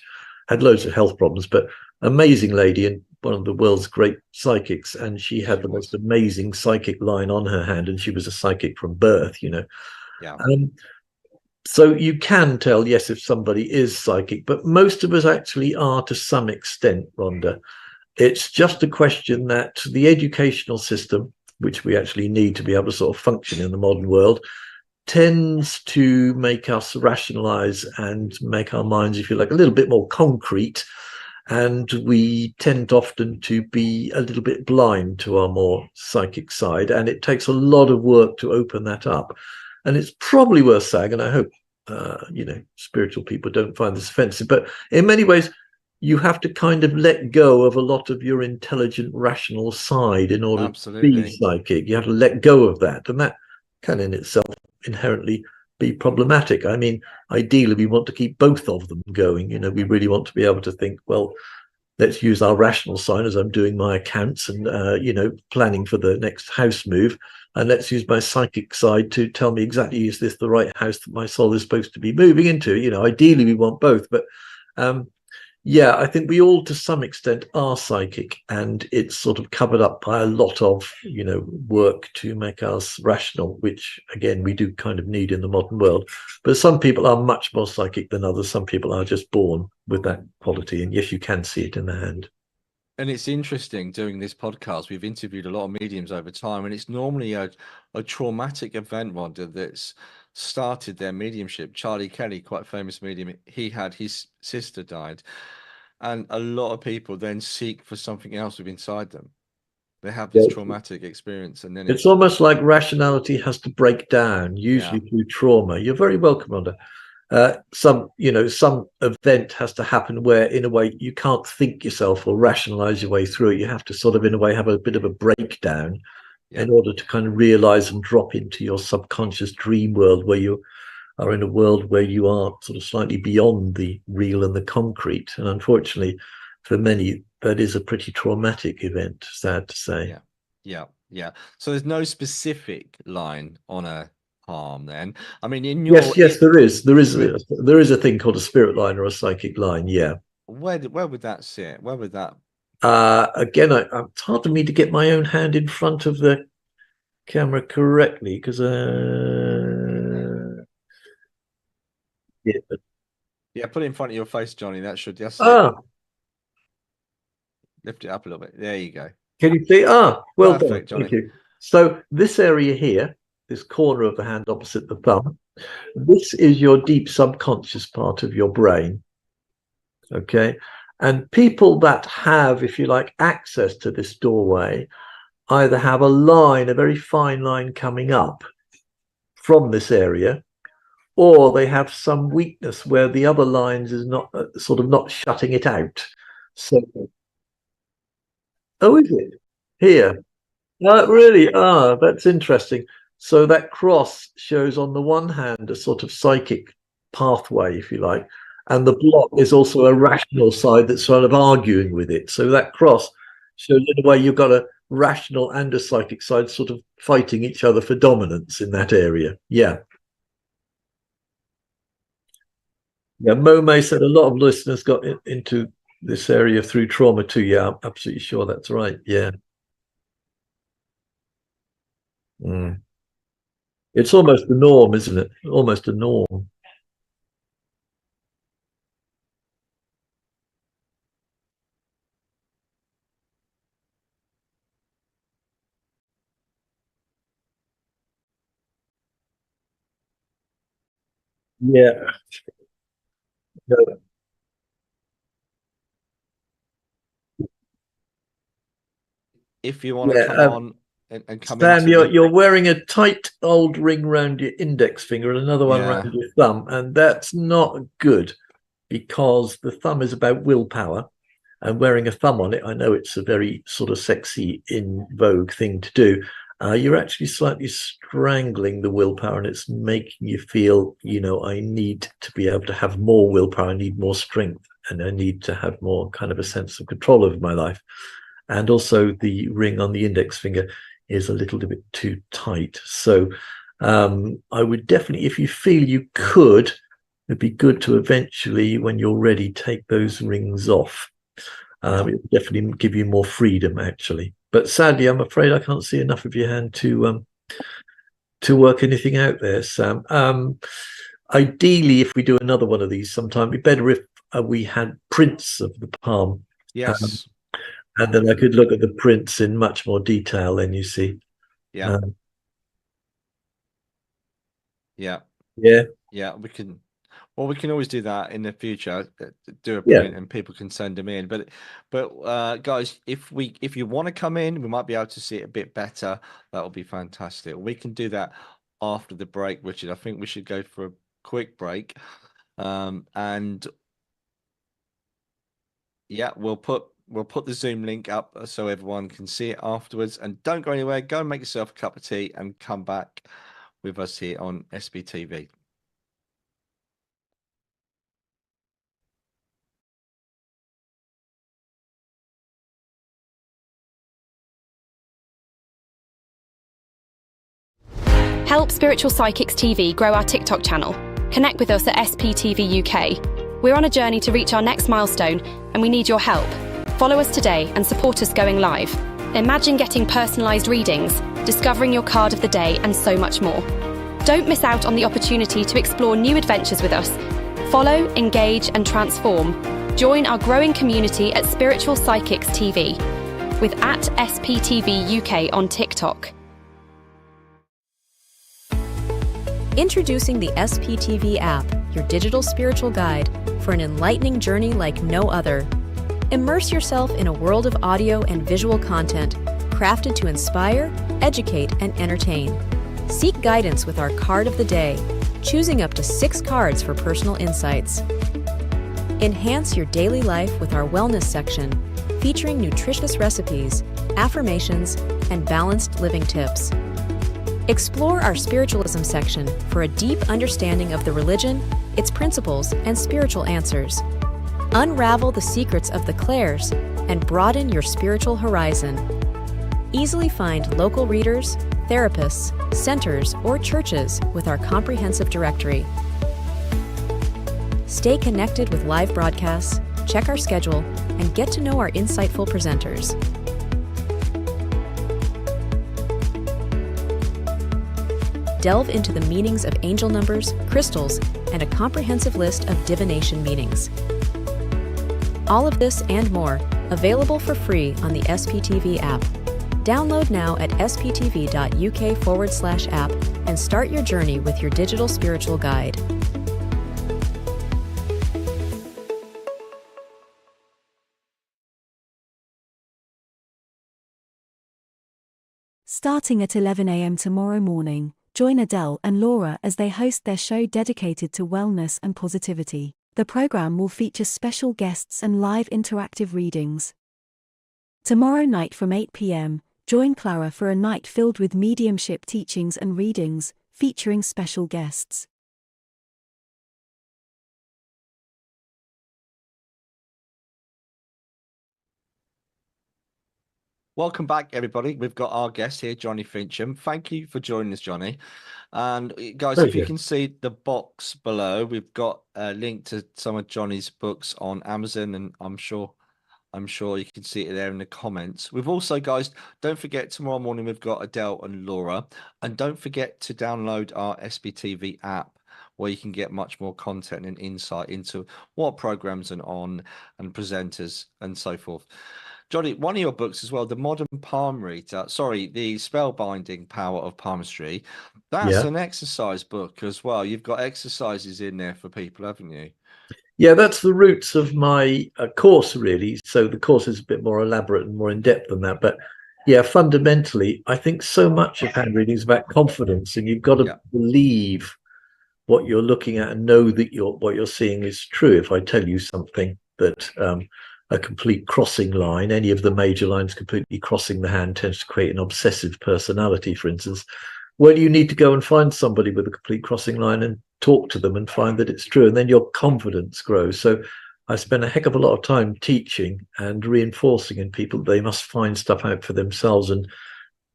Had loads of health problems, but amazing lady and one of the world's great psychics. And she had the most amazing psychic line on her hand, and she was a psychic from birth, So you can tell, yes, if somebody is psychic, but most of us actually are to some extent, Rhonda. It's just a question that the educational system, which we actually need to be able to sort of function in the modern world, tends to make us rationalize and make our minds, if you like, a little bit more concrete. And we tend often to be a little bit blind to our more psychic side. And it takes a lot of work to open that up. And it's probably worth saying, and I hope, spiritual people don't find this offensive, but in many ways, you have to kind of let go of a lot of your intelligent, rational side in order to be psychic. You have to let go of that. And that can in itself inherently be problematic. I mean, ideally, we want to keep both of them going. We really want to be able to think, well, let's use our rational side as I'm doing my accounts and, planning for the next house move. And let's use my psychic side to tell me exactly, is this the right house that my soul is supposed to be moving into? Ideally, we want both. But I think we all, to some extent, are psychic. And it's sort of covered up by a lot of, work to make us rational, which, again, we do kind of need in the modern world. But some people are much more psychic than others. Some people are just born with that quality. And yes, you can see it in the hand. And it's interesting doing this podcast. We've interviewed a lot of mediums over time, and it's normally a traumatic event, Rhonda, that's started their mediumship. Charlie Kelly, quite famous medium, he had his sister died, and a lot of people then seek for something else within inside them. They have this traumatic experience, and then it's almost like rationality has to break down, usually through trauma. You're very welcome, Rhonda. Some event has to happen where, in a way, you can't think yourself or rationalize your way through it. You have to sort of, in a way, have a bit of a breakdown in order to kind of realize and drop into your subconscious dream world, where you are in a world where you are sort of slightly beyond the real and the concrete. And unfortunately, for many, that is a pretty traumatic event, sad to say. Yeah. So there's no specific line on a palm then. I mean, in your yes, there is a thing called a spirit line or a psychic line. Yeah. Where would that sit? Where would that? Again, it's hard for me to get my own hand in front of the camera correctly because yeah, put it in front of your face, Johnny. That should just lift it up a little bit. There you go. Can you see? Well Perfect, done. Johnny. Thank you. So this area here, this corner of the hand opposite the thumb, this is your deep subconscious part of your brain. Okay. And people that have, if you like, access to this doorway either have a line, a very fine line coming up from this area, or they have some weakness where the other lines is not sort of not shutting it out. So, is it here? Really? That's interesting. So that cross shows on the one hand a sort of psychic pathway, if you like, and the block is also a rational side that's sort of arguing with it. So that cross shows, in a way, you've got a rational and a psychic side sort of fighting each other for dominance in that area. Yeah. Mo May said a lot of listeners got into this area through trauma too. Yeah, I'm absolutely sure that's right. Yeah. It's almost the norm, isn't it? Almost a norm. Yeah. No. If you want to come on and come Sam, you're wearing a tight old ring around your index finger and another one around your thumb, and that's not good because the thumb is about willpower, and wearing a thumb on it, I know it's a very sort of sexy, in vogue thing to do. You're actually slightly strangling the willpower, and it's making you feel, I need to be able to have more willpower, I need more strength, and I need to have more kind of a sense of control over my life. And also the ring on the index finger is a little bit too tight. So I would definitely, if you feel you could, it'd be good to eventually, when you're ready, take those rings off. It would definitely give you more freedom, actually. But sadly, I'm afraid I can't see enough of your hand to work anything out there, Sam. Ideally, if we do another one of these sometime, it'd be better if we had prints of the palm. Yes. And then I could look at the prints in much more detail than you see. Yeah. Yeah. We can. Well, we can always do that in the future. Do a print and people can send them in. But guys, if you want to come in, we might be able to see it a bit better. That would be fantastic. We can do that after the break, Richard. I think we should go for a quick break, and yeah, we'll put the Zoom link up so everyone can see it afterwards. And don't go anywhere. Go and make yourself a cup of tea and come back with us here on SBTV. Help Spiritual Psychics TV grow our TikTok channel. Connect with us at SPTV UK. We're on a journey to reach our next milestone, and we need your help. Follow us today and support us going live. Imagine getting personalised readings, discovering your card of the day, and so much more. Don't miss out on the opportunity to explore new adventures with us. Follow, engage, and transform. Join our growing community at Spiritual Psychics TV with @SPTV UK on TikTok. Introducing the SPTV app, your digital spiritual guide for an enlightening journey like no other. Immerse yourself in a world of audio and visual content crafted to inspire, educate, and entertain. Seek guidance with our card of the day, choosing up to 6 cards for personal insights. Enhance your daily life with our wellness section, featuring nutritious recipes, affirmations, and balanced living tips. Explore our spiritualism section for a deep understanding of the religion, its principles, and spiritual answers. Unravel the secrets of the clairs and broaden your spiritual horizon. Easily find local readers, therapists, centers, or churches with our comprehensive directory. Stay connected with live broadcasts, check our schedule, and get to know our insightful presenters. Delve into the meanings of angel numbers, crystals, and a comprehensive list of divination meanings. All of this and more, available for free on the SPTV app. Download now at sptv.uk/app and start your journey with your digital spiritual guide. Starting at 11 a.m. tomorrow morning, join Adele and Laura as they host their show dedicated to wellness and positivity. The program will feature special guests and live interactive readings. Tomorrow night from 8 p.m., join Clara for a night filled with mediumship teachings and readings, featuring special guests. Welcome back, everybody. We've got our guest here, Johnny Fincham. Thank you for joining us, Johnny. And guys, if you can see the box below, we've got a link to some of Johnny's books on Amazon, and I'm sure you can see it there in the comments. We've also, guys, don't forget tomorrow morning we've got Adele and Laura, and don't forget to download our SBTV app, where you can get much more content and insight into what programs are on and presenters and so forth. Johnny, one of your books as well, The Modern Palm Reader, the Spellbinding Power of Palmistry. That's an exercise book as well. You've got exercises in there for people, haven't you? Yeah, that's the roots of my course, really. So the course is a bit more elaborate and more in depth than that. But yeah, fundamentally, I think so much of hand reading is about confidence, and you've got to believe what you're looking at and know that what you're seeing is true. If I tell you something that a complete crossing line, any of the major lines completely crossing the hand, tends to create an obsessive personality, for instance. Well, you need to go and find somebody with a complete crossing line and talk to them and find that it's true, and then your confidence grows. So I spend a heck of a lot of time teaching and reinforcing in people that they must find stuff out for themselves and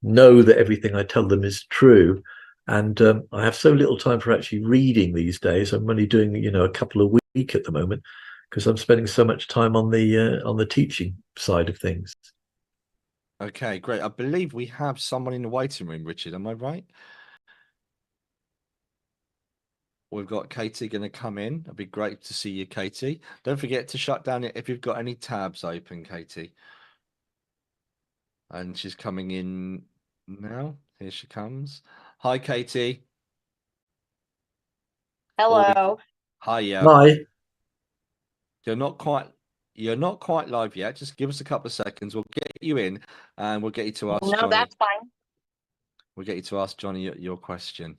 know that everything I tell them is true. And I have so little time for actually reading these days. I'm only doing a couple a week at the moment, because I'm spending so much time on the teaching side of things. Okay, great. I believe we have someone in the waiting room, Richard. Am I right? We've got Katie going to come in. It'd be great to see you, Katie. Don't forget to shut down it if you've got any tabs open, Katie. And she's coming in now. Here she comes. Hi, Katie. Hello. Hi. Hi. You're not quite live yet. Just give us a couple of seconds. We'll get you in, and we'll get you to ask Johnny. No, that's fine. We'll get you to ask Johnny your question.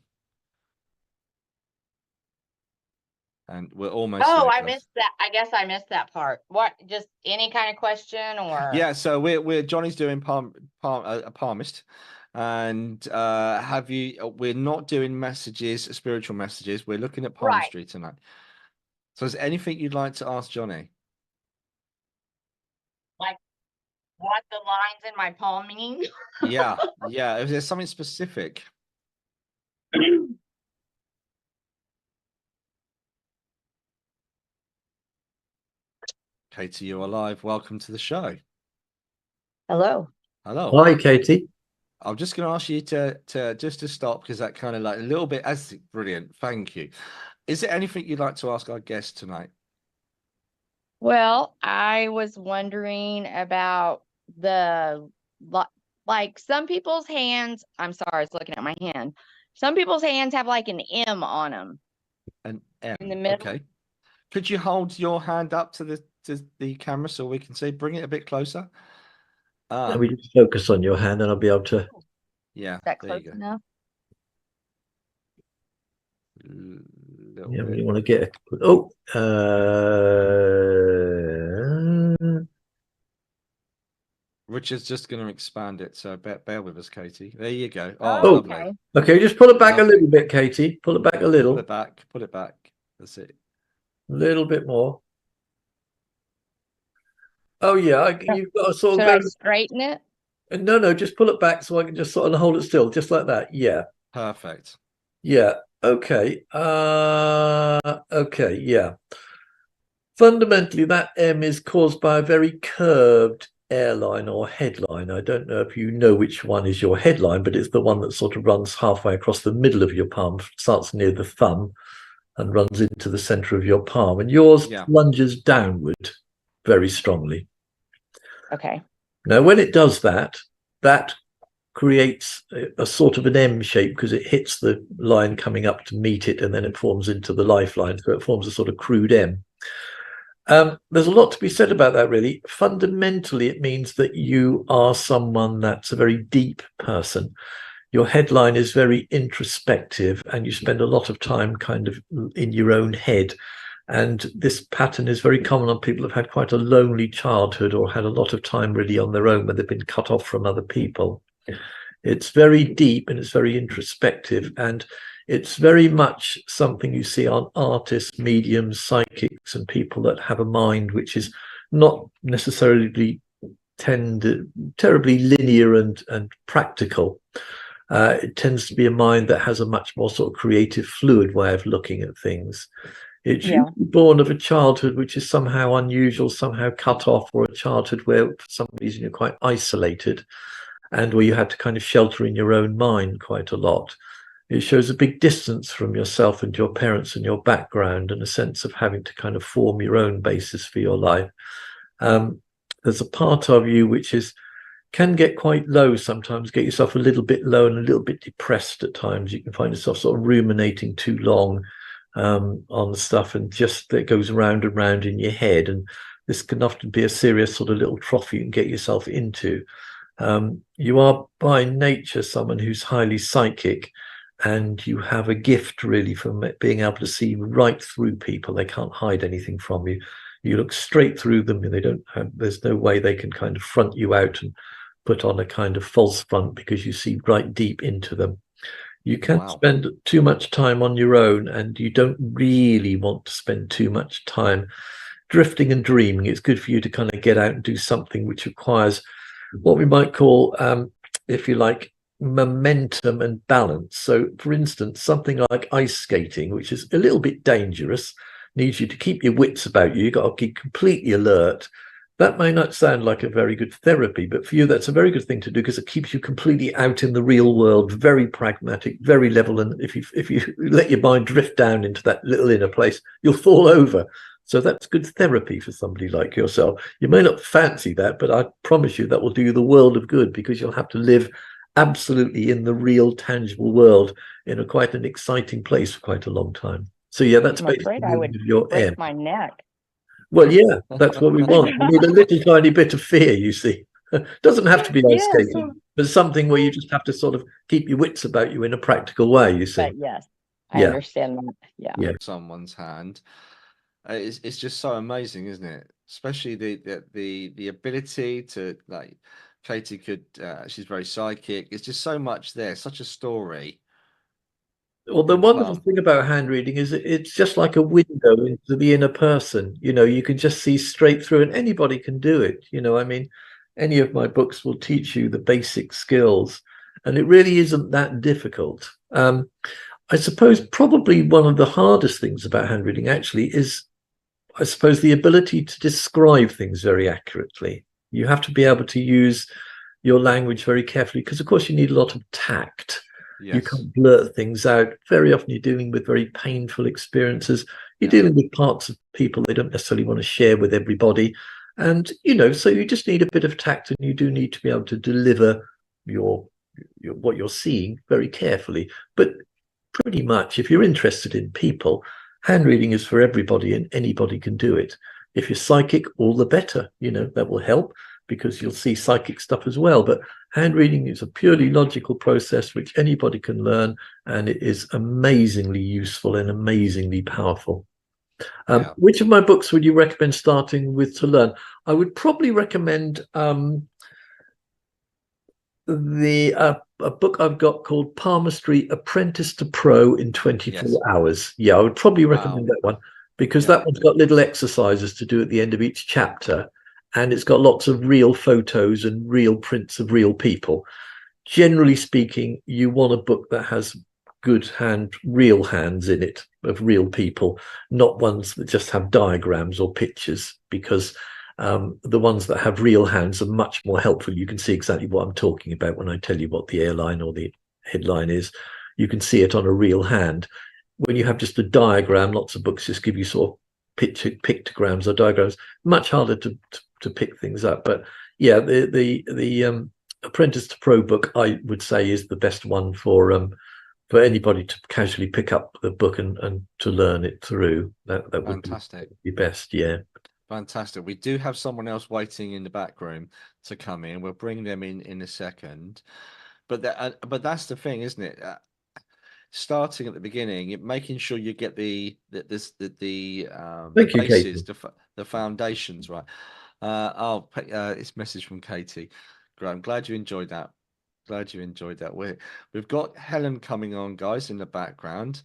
And we're almost there, I missed that. I guess I missed that part. What? Just any kind of question, or? Yeah. So we're Johnny's doing a palmist, and we're not doing spiritual messages. We're looking at palmistry tonight. So is there anything you'd like to ask Johnny? Like what the lines in my palm mean? Yeah. Is there something specific? Katie, you're alive. Welcome to the show. Hello. Hi, Katie. I'm just going to ask you to stop, because that kind of like a little bit. Brilliant. Thank you. Is there anything you'd like to ask our guest tonight? Well, I was wondering about like some people's hands. I'm sorry, I was looking at my hand. Some people's hands have like an M on them An M. in the middle. Okay. Could you hold your hand up to the camera so we can see? Bring it a bit closer. Let me just focus on your hand, and I'll be able to. Yeah. Is that there you close go. enough? Yeah, you want to get. Oh. Richard's just going to expand it, so bear with us, Katie. There you go. Oh, Lovely. okay. Okay, just pull it back Lovely. a little bit, Katie. Pull it back a little. Put it back. Put it back. That's it. A little bit more. Oh yeah, you've got to sort Should of I go. straighten it? No, just pull it back so I can just sort of hold it still, just like that. Yeah. Perfect. Yeah. Okay. Okay. Yeah. Fundamentally, that M is caused by a very curved airline or headline. I don't know if you know which one is your headline, but it's the one that sort of runs halfway across the middle of your palm, starts near the thumb, and runs into the center of your palm. And yours lunges downward very strongly. Okay. Now, when it does that, that creates a sort of an M shape because it hits the line coming up to meet it, and then it forms into the lifeline. So it forms a sort of crude M. There's a lot to be said about that, really. Fundamentally, it means that you are someone that's a very deep person. Your headline is very introspective, and you spend a lot of time kind of in your own head. And this pattern is very common on people who've had quite a lonely childhood or had a lot of time really on their own when they've been cut off from other people. It's very deep and it's very introspective, and it's very much something you see on artists, mediums, psychics, and people that have a mind which is not necessarily terribly linear and practical. It tends to be a mind that has a much more sort of creative, fluid way of looking at things. It's usually born of a childhood which is somehow unusual, somehow cut off, or a childhood where for some reason you're quite isolated and where you had to kind of shelter in your own mind quite a lot. It shows a big distance from yourself and your parents and your background, and a sense of having to kind of form your own basis for your life. There's a part of you which can get quite low sometimes, get yourself a little bit low and a little bit depressed at times. You can find yourself sort of ruminating too long on stuff, and just that goes round and round in your head. And this can often be a serious sort of little trough you can get yourself into. You are by nature someone who's highly psychic, and you have a gift really from being able to see right through people. They can't hide anything from you. You look straight through them, and there's no way they can kind of front you out and put on a kind of false front, because you see right deep into them. You can't spend too much time on your own, and you don't really want to spend too much time drifting and dreaming. It's good for you to kind of get out and do something which requires what we might call, if you like, momentum and balance. So, for instance, something like ice skating, which is a little bit dangerous, needs you to keep your wits about you. You've got to be completely alert. That may not sound like a very good therapy, but for you, that's a very good thing to do, because it keeps you completely out in the real world, very pragmatic, very level. And if you let your mind drift down into that little inner place, you'll fall over. So that's good therapy for somebody like yourself. You may not fancy that, but I promise you that will do you the world of good, because you'll have to live absolutely in the real, tangible world in quite an exciting place for quite a long time. So yeah, that's basically your break my neck. Well, yeah, that's what we want. We need a little tiny bit of fear, you see. Doesn't have to be ice skating, but something where you just have to sort of keep your wits about you in a practical way, you see. But yes, I understand that. Yeah. Someone's hand. It's just so amazing, isn't it? Especially the ability to, like, Katie could, she's very psychic. It's just so much there, such a story. Well, the wonderful thing about hand reading is it's just like a window into the inner person. You know, you can just see straight through, and anybody can do it. You know, I mean, any of my books will teach you the basic skills, and it really isn't that difficult. I suppose probably one of the hardest things about hand reading actually is, I suppose, the ability to describe things very accurately. You have to be able to use your language very carefully, because, of course, you need a lot of tact. Yes. You can't blurt things out. Very often you're dealing with very painful experiences. You're dealing with parts of people they don't necessarily want to share with everybody. And, so you just need a bit of tact, and you do need to be able to deliver your what you're seeing very carefully. But pretty much, if you're interested in people, hand reading is for everybody, and anybody can do it. If you're psychic, all the better. That will help, because you'll see psychic stuff as well. But hand reading is a purely logical process which anybody can learn, and it is amazingly useful and amazingly powerful. Which of my books would you recommend starting with to learn? I would probably recommend a book I've got called Palmistry: Apprentice to Pro in 24 Hours. Yeah, I would probably recommend that one, because that one's got little exercises to do at the end of each chapter, and it's got lots of real photos and real prints of real people. Generally speaking, you want a book that has good real hands in it, of real people, not ones that just have diagrams or pictures, because the ones that have real hands are much more helpful. You can see exactly what I'm talking about when I tell you what the airline or the headline is. You can see it on a real hand. When you have just a diagram, lots of books just give you sort of pictograms or diagrams. Much harder to pick things up. But yeah, the Apprentice to Pro book, I would say, is the best one for anybody to casually pick up the book and to learn it through. That would fantastic. Be best. Yeah. Fantastic. We do have someone else waiting in the back room to come in. We'll bring them in a second. But that's the thing, isn't it? Starting at the beginning, making sure you get the bases, the foundations right. It's a message from Katie. Great. I'm glad you enjoyed that. We've got Helen coming on, guys, in the background.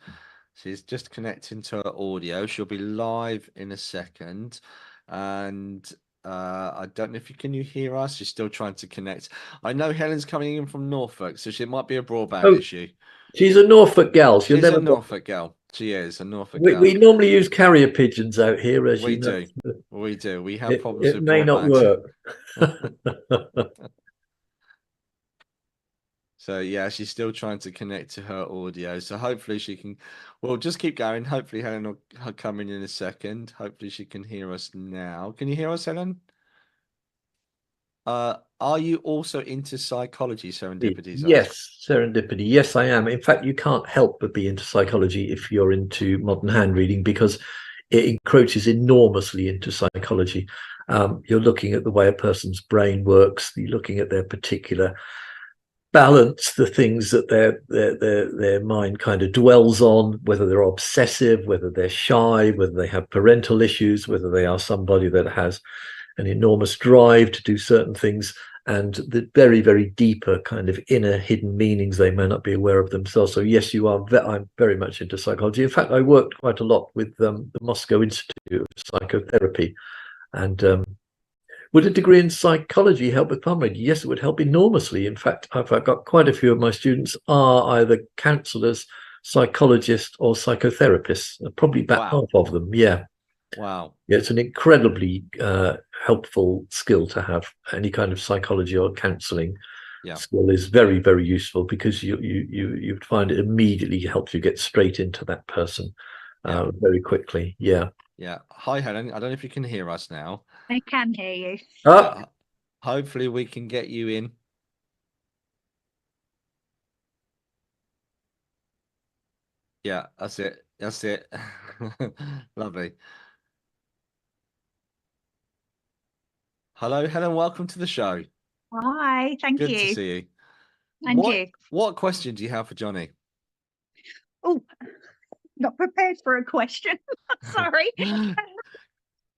She's just connecting to her audio. She'll be live in a second. And I don't know if you hear us. She's still trying to connect. I know Helen's coming in from Norfolk, so she might be a broadband issue. She's a Norfolk gal. She's a Norfolk gal. She is a Norfolk gal. We normally use carrier pigeons out here, as you know. We do. We have problems with it may not work. So yeah, she's still trying to connect to her audio. So hopefully she can. Well, just keep going. Hopefully Helen will come in a second. Hopefully she can hear us now. Can you hear us, Helen? Are you also into psychology, serendipity? Yes, serendipity. Yes, I am. In fact, you can't help but be into psychology if you're into modern hand reading, because it encroaches enormously into psychology. You're looking at the way a person's brain works. You're looking at their particular balance, the things that their mind kind of dwells on, whether they're obsessive, whether they're shy, whether they have parental issues, whether they are somebody that has an enormous drive to do certain things, and the very, very deeper kind of inner hidden meanings they may not be aware of themselves. So yes, I'm very much into psychology. In fact, I worked quite a lot with the Moscow Institute of Psychotherapy, and would a degree in psychology help with palm reading? Yes, it would help enormously. In fact, I've got quite a few of my students are either counsellors, psychologists, or psychotherapists. Probably about half of them. Yeah. Wow. Yeah, it's an incredibly helpful skill to have. Any kind of psychology or counselling skill is very, very useful, because you find it immediately helps you get straight into that person very quickly. Yeah. Yeah. Hi, Helen. I don't know if you can hear us now. I can hear you. Hopefully we can get you in. Yeah, that's it. Lovely. Hello, Helen. Welcome to the show. Hi, thank you. Good to see you. And you. What question do you have for Johnny? Oh, not prepared for a question. Sorry.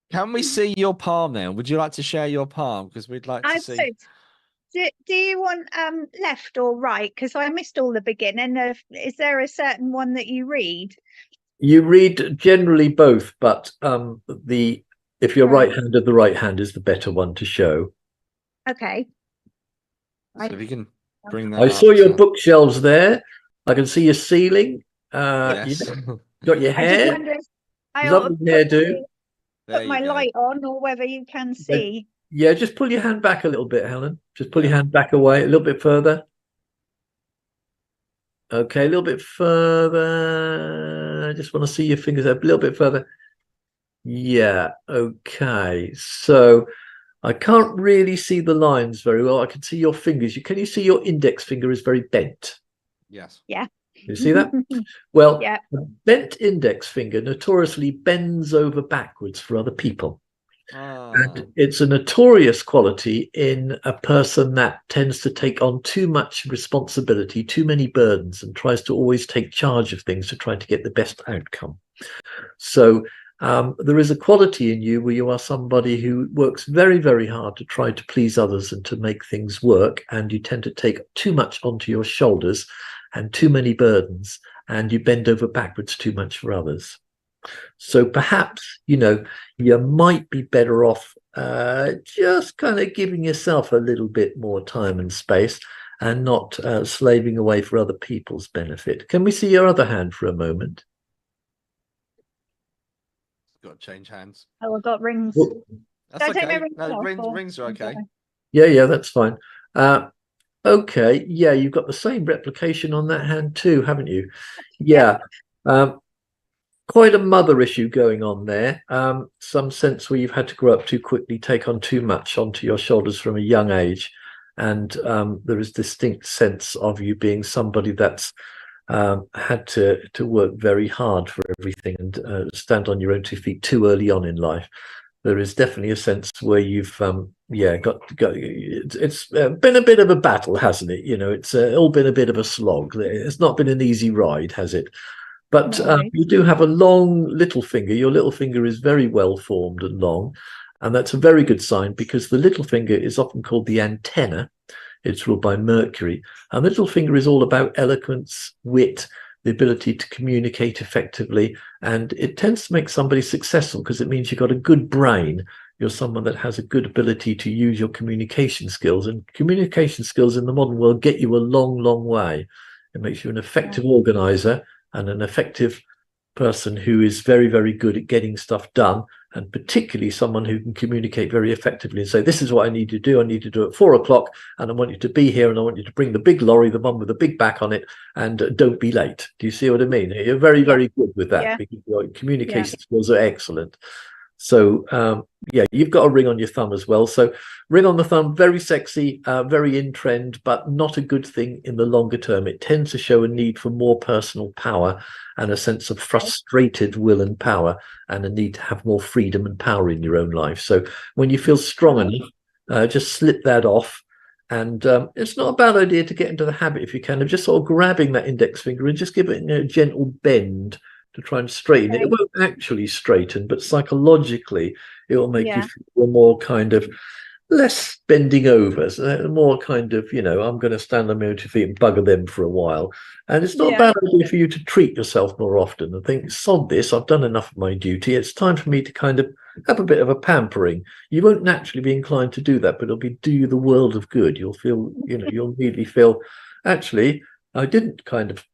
Can we see your palm now? Would you like to share your palm? Because we'd like to see. Do you want left or right? Because I missed all the beginning. Is there a certain one that you read? You read generally both, but if you're right-handed, the right hand is the better one to show. Okay. So if you can bring that. I saw your bookshelves there. I can see your ceiling. Yes. You got your hair. Lovely hairdo. Put my light on, or whether you can see. Yeah, just pull your hand back a little bit, Helen. Just pull your hand back away a little bit further. Okay, a little bit further. I just want to see your fingers a little bit further. Yeah, okay. So I can't really see the lines very well. I can see your fingers. Can you see your index finger is very bent? Yes. Yeah. You see that? Well, Yeah. a bent index finger notoriously bends over backwards for other people. And it's a notorious quality in a person that tends to take on too much responsibility, too many burdens, and tries to always take charge of things to try to get the best outcome. So there is a quality in you where you are somebody who works very, very hard to try to please others and to make things work. And you tend to take too much onto your shoulders and too many burdens, and you bend over backwards too much for others. So perhaps, you might be better off just kind of giving yourself a little bit more time and space and not slaving away for other people's benefit. Can we see your other hand for a moment? Got to change hands. Oh, I've got rings. Well, That's Don't okay. take my No, rings off, or- rings are okay. yeah, that's fine. Okay, yeah, you've got the same replication on that hand too, haven't you? Yeah. Quite a mother issue going on there. Some sense where you've had to grow up too quickly, take on too much onto your shoulders from a young age. And there is distinct sense of you being somebody that's had to work very hard for everything and stand on your own 2 feet too early on in life. There is definitely a sense where you've it's been a bit of a battle, hasn't it? It's all been a bit of a slog. It's not been an easy ride, has it? But No. you do have a long little finger. Your little finger is very well formed and long, and that's a very good sign because the little finger is often called the antenna. It's ruled by Mercury, and the little finger is all about eloquence, wit, the ability to communicate effectively, and it tends to make somebody successful because it means you've got a good brain. You're someone that has a good ability to use your communication skills, and communication skills in the modern world get you a long, long way. It makes you an effective organizer and an effective person who is very, very good at getting stuff done, and particularly someone who can communicate very effectively and say, this is what I need to do. I need to do it at 4 o'clock, and I want you to be here, and I want you to bring the big lorry, the one with the big back on it, and don't be late. Do you see what I mean? You're very, very good with that because your communication skills are excellent. So you've got a ring on your thumb as well. So ring on the thumb, very sexy, very in trend, but not a good thing in the longer term. It tends to show a need for more personal power and a sense of frustrated will and power, and a need to have more freedom and power in your own life. So when you feel strong enough, just slip that off. And it's not a bad idea to get into the habit, if you can, of just sort of grabbing that index finger and just give it a gentle bend to try and straighten it. It won't actually straighten, but psychologically, it will make you feel more kind of less bending over, so more kind of, I'm going to stand on my own 2 feet and bugger them for a while. And it's not a bad idea for you to treat yourself more often and think, sod this, I've done enough of my duty. It's time for me to kind of have a bit of a pampering. You won't naturally be inclined to do that, but it'll do you the world of good. You'll feel, you'll immediately feel, actually, I didn't kind of,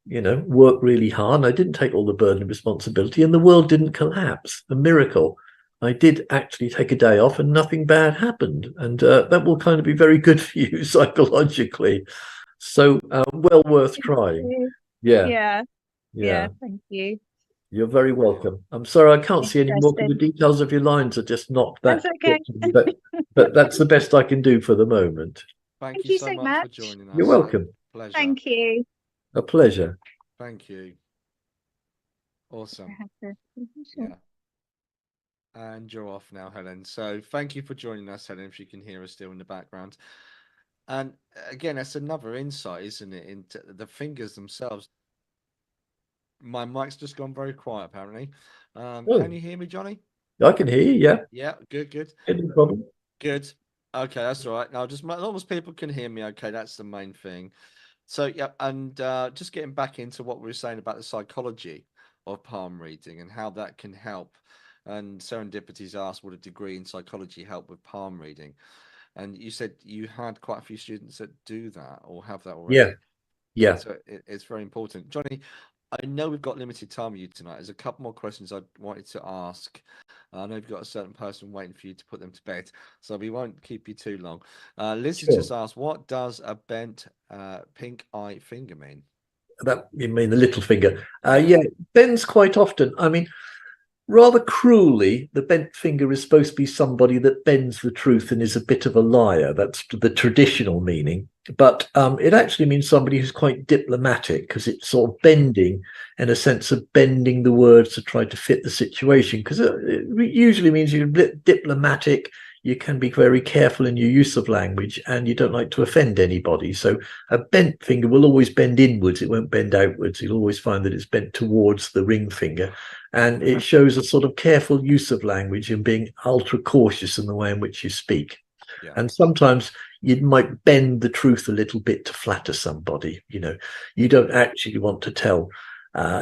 work really hard. And I didn't take all the burden and responsibility, and the world didn't collapse. A miracle. I did actually take a day off and nothing bad happened. And that will kind of be very good for you psychologically. So well worth trying. Yeah. Thank you. You're very welcome. I'm sorry, I can't see any more because the details of your lines are just not that. That's okay. But that's the best I can do for the moment. Thank you so much for joining us. You're welcome. Pleasure. Thank you. A pleasure. Thank you. Awesome. Yeah. And you're off now, Helen. So thank you for joining us, Helen, if you can hear us still in the background. And again, that's another insight, isn't it, into the fingers themselves. My mic's just gone very quiet, apparently. Can you hear me, Johnny? I can hear you, yeah. Yeah, good. No problem. Good. Okay, that's all right. Now, just as long as people can hear me, okay, that's the main thing. So, yeah, and just getting back into what we were saying about the psychology of palm reading and how that can help. And Serendipity's asked, would a degree in psychology help with palm reading? And you said you had quite a few students that do that or have that already. Yeah. So it's very important. Johnny, I know we've got limited time with you tonight. There's a couple more questions I wanted to ask. I know you've got a certain person waiting for you to put them to bed, so we won't keep you too long. Liz has just asked, what does a bent pink eye finger mean? That you mean the little finger? Yeah, it bends quite often. I mean, rather cruelly, the bent finger is supposed to be somebody that bends the truth and is a bit of a liar. That's the traditional meaning. But it actually means somebody who's quite diplomatic, because it's sort of bending in a sense of bending the words to try to fit the situation. Because it usually means you're a bit diplomatic, you can be very careful in your use of language, and you don't like to offend anybody. So a bent finger will always bend inwards, it won't bend outwards. You'll always find that it's bent towards the ring finger. And it shows a sort of careful use of language and being ultra cautious in the way in which you speak. Yeah. And sometimes you might bend the truth a little bit to flatter somebody. You don't actually want to tell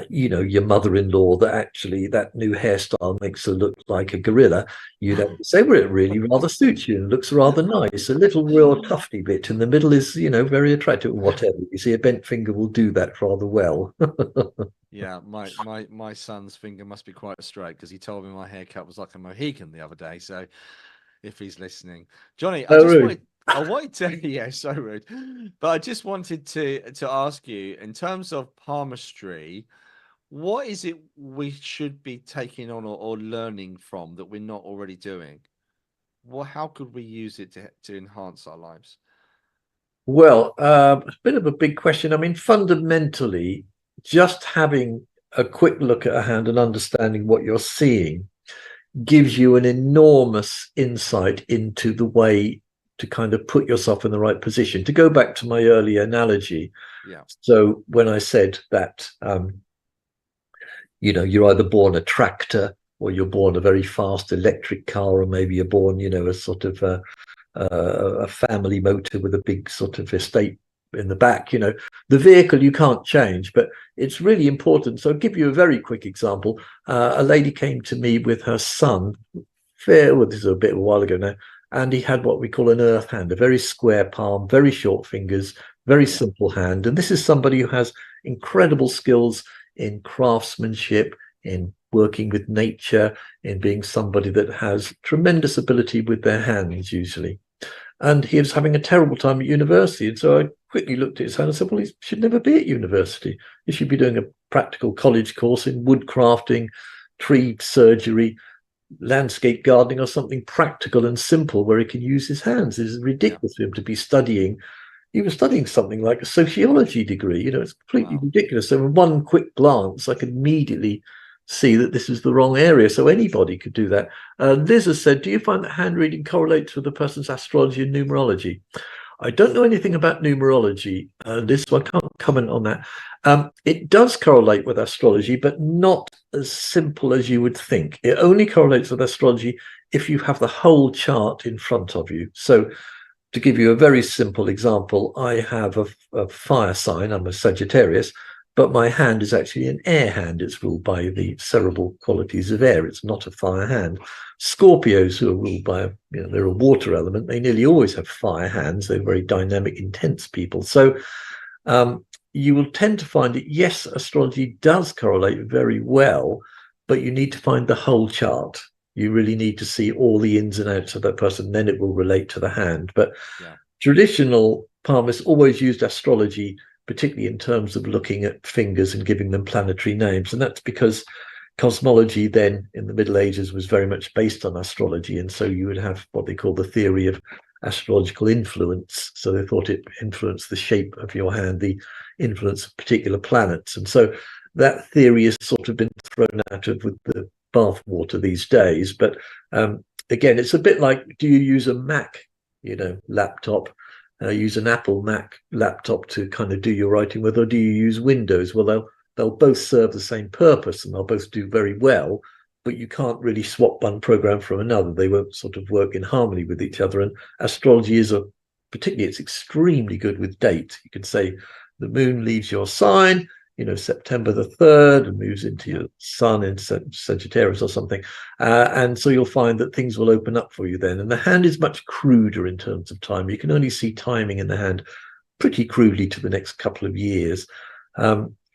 your mother-in-law that actually that new hairstyle makes her look like a gorilla. You don't say, well, it really rather suits you and looks rather nice. A little real tufty bit in the middle is, very attractive. Whatever. You see, a bent finger will do that rather well. Yeah, my son's finger must be quite straight, because he told me my haircut was like a Mohican the other day. So if he's listening, Johnny, I wanted to, yeah, so rude. But I just wanted to ask you, in terms of palmistry, what is it we should be taking on or learning from that we're not already doing? How could we use it to enhance our lives? Well, a bit of a big question. I mean, fundamentally, just having a quick look at a hand and understanding what you're seeing gives you an enormous insight into the way to kind of put yourself in the right position. To go back to my earlier analogy, so when I said that, you're either born a tractor, or you're born a very fast electric car, or maybe you're born, a sort of a family motor with a big sort of estate in the back. The vehicle you can't change, but it's really important. So I'll give you a very quick example. A lady came to me with her son, this is a bit of a while ago now, and he had what we call an earth hand, a very square palm, very short fingers, very simple hand. And this is somebody who has incredible skills in craftsmanship, in working with nature, in being somebody that has tremendous ability with their hands usually. And he was having a terrible time at university. And so I quickly looked at his hand and said, well, he should never be at university. He should be doing a practical college course in wood crafting, tree surgery, landscape gardening, or something practical and simple where he can use his hands. It is ridiculous for him to be studying. He was studying something like a sociology degree. It's completely ridiculous. So in one quick glance, I could immediately see that this is the wrong area. So anybody could do that. Liz has said, do you find that hand reading correlates with a person's astrology and numerology? I don't know anything about numerology, Liz, so I can't comment on that. It does correlate with astrology, but not as simple as you would think. It only correlates with astrology if you have the whole chart in front of you. So to give you a very simple example, I have a fire sign. I'm a Sagittarius, but my hand is actually an air hand. It's ruled by the cerebral qualities of air. It's not a fire hand. Scorpios, who are ruled by, they're a water element, they nearly always have fire hands. They're very dynamic, intense people. So you will tend to find that, yes, astrology does correlate very well, but you need to find the whole chart. You really need to see all the ins and outs of that person, then it will relate to the hand. But traditional palmists always used astrology, particularly in terms of looking at fingers and giving them planetary names. And that's because cosmology then in the Middle Ages was very much based on astrology. And so you would have what they call the theory of astrological influence. So they thought it influenced the shape of your hand, the influence of particular planets. And so that theory has sort of been thrown out of with the bath water these days. But again, it's a bit like, do you use a Mac, laptop, use an Apple Mac laptop to kind of do your writing with, or do you use Windows? Well, they'll both serve the same purpose and they'll both do very well, but you can't really swap one program from another. They won't sort of work in harmony with each other. And astrology particularly, it's extremely good with dates. You can say the moon leaves your sign, September the 3rd, and moves into your sun in Sagittarius or something. And so you'll find that things will open up for you then. And the hand is much cruder in terms of time. You can only see timing in the hand pretty crudely to the next couple of years.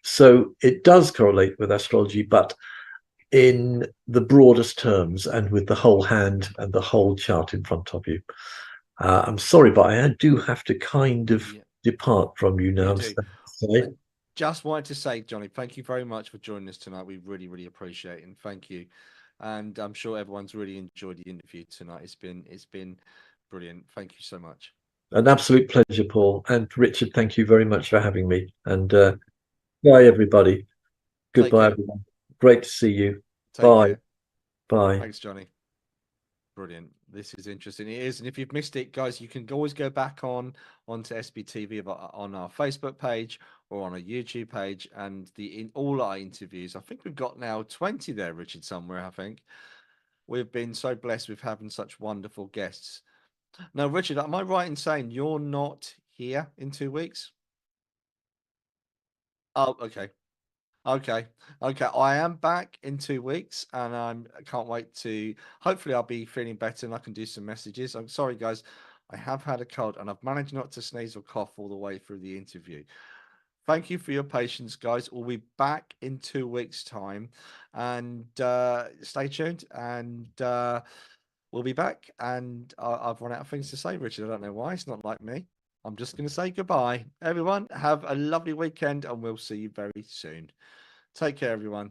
So it does correlate with astrology, but in the broadest terms and with the whole hand and the whole chart in front of you. I'm sorry, but I do have to kind of depart from you now. just wanted to say, Johnny, thank you very much for joining us tonight. We really, really appreciate it, and thank you. And I'm sure everyone's really enjoyed the interview tonight. It's been brilliant. Thank you so much. An absolute pleasure, Paul. And Richard, thank you very much for having me. And bye, everybody. Goodbye, everyone. Great to see you. Bye. Care. Bye. Thanks, Johnny. Brilliant. This is interesting. It is. And if you've missed it, guys, you can always go back onto SBTV on our Facebook page or on our YouTube page, and in all our interviews. I think we've got now 20 there, Richard, somewhere, I think. We've been so blessed with having such wonderful guests. Now, Richard, am I right in saying you're not here in 2 weeks? Oh, okay. Okay. I am back in 2 weeks, and I can't wait to. Hopefully, I'll be feeling better and I can do some messages. I'm sorry, guys. I have had a cold, and I've managed not to sneeze or cough all the way through the interview. Thank you for your patience, guys. We'll be back in 2 weeks' time, and stay tuned. And we'll be back. And I've run out of things to say, Richard. I don't know why. It's not like me. I'm just going to say goodbye. Everyone, have a lovely weekend, and we'll see you very soon. Take care, everyone.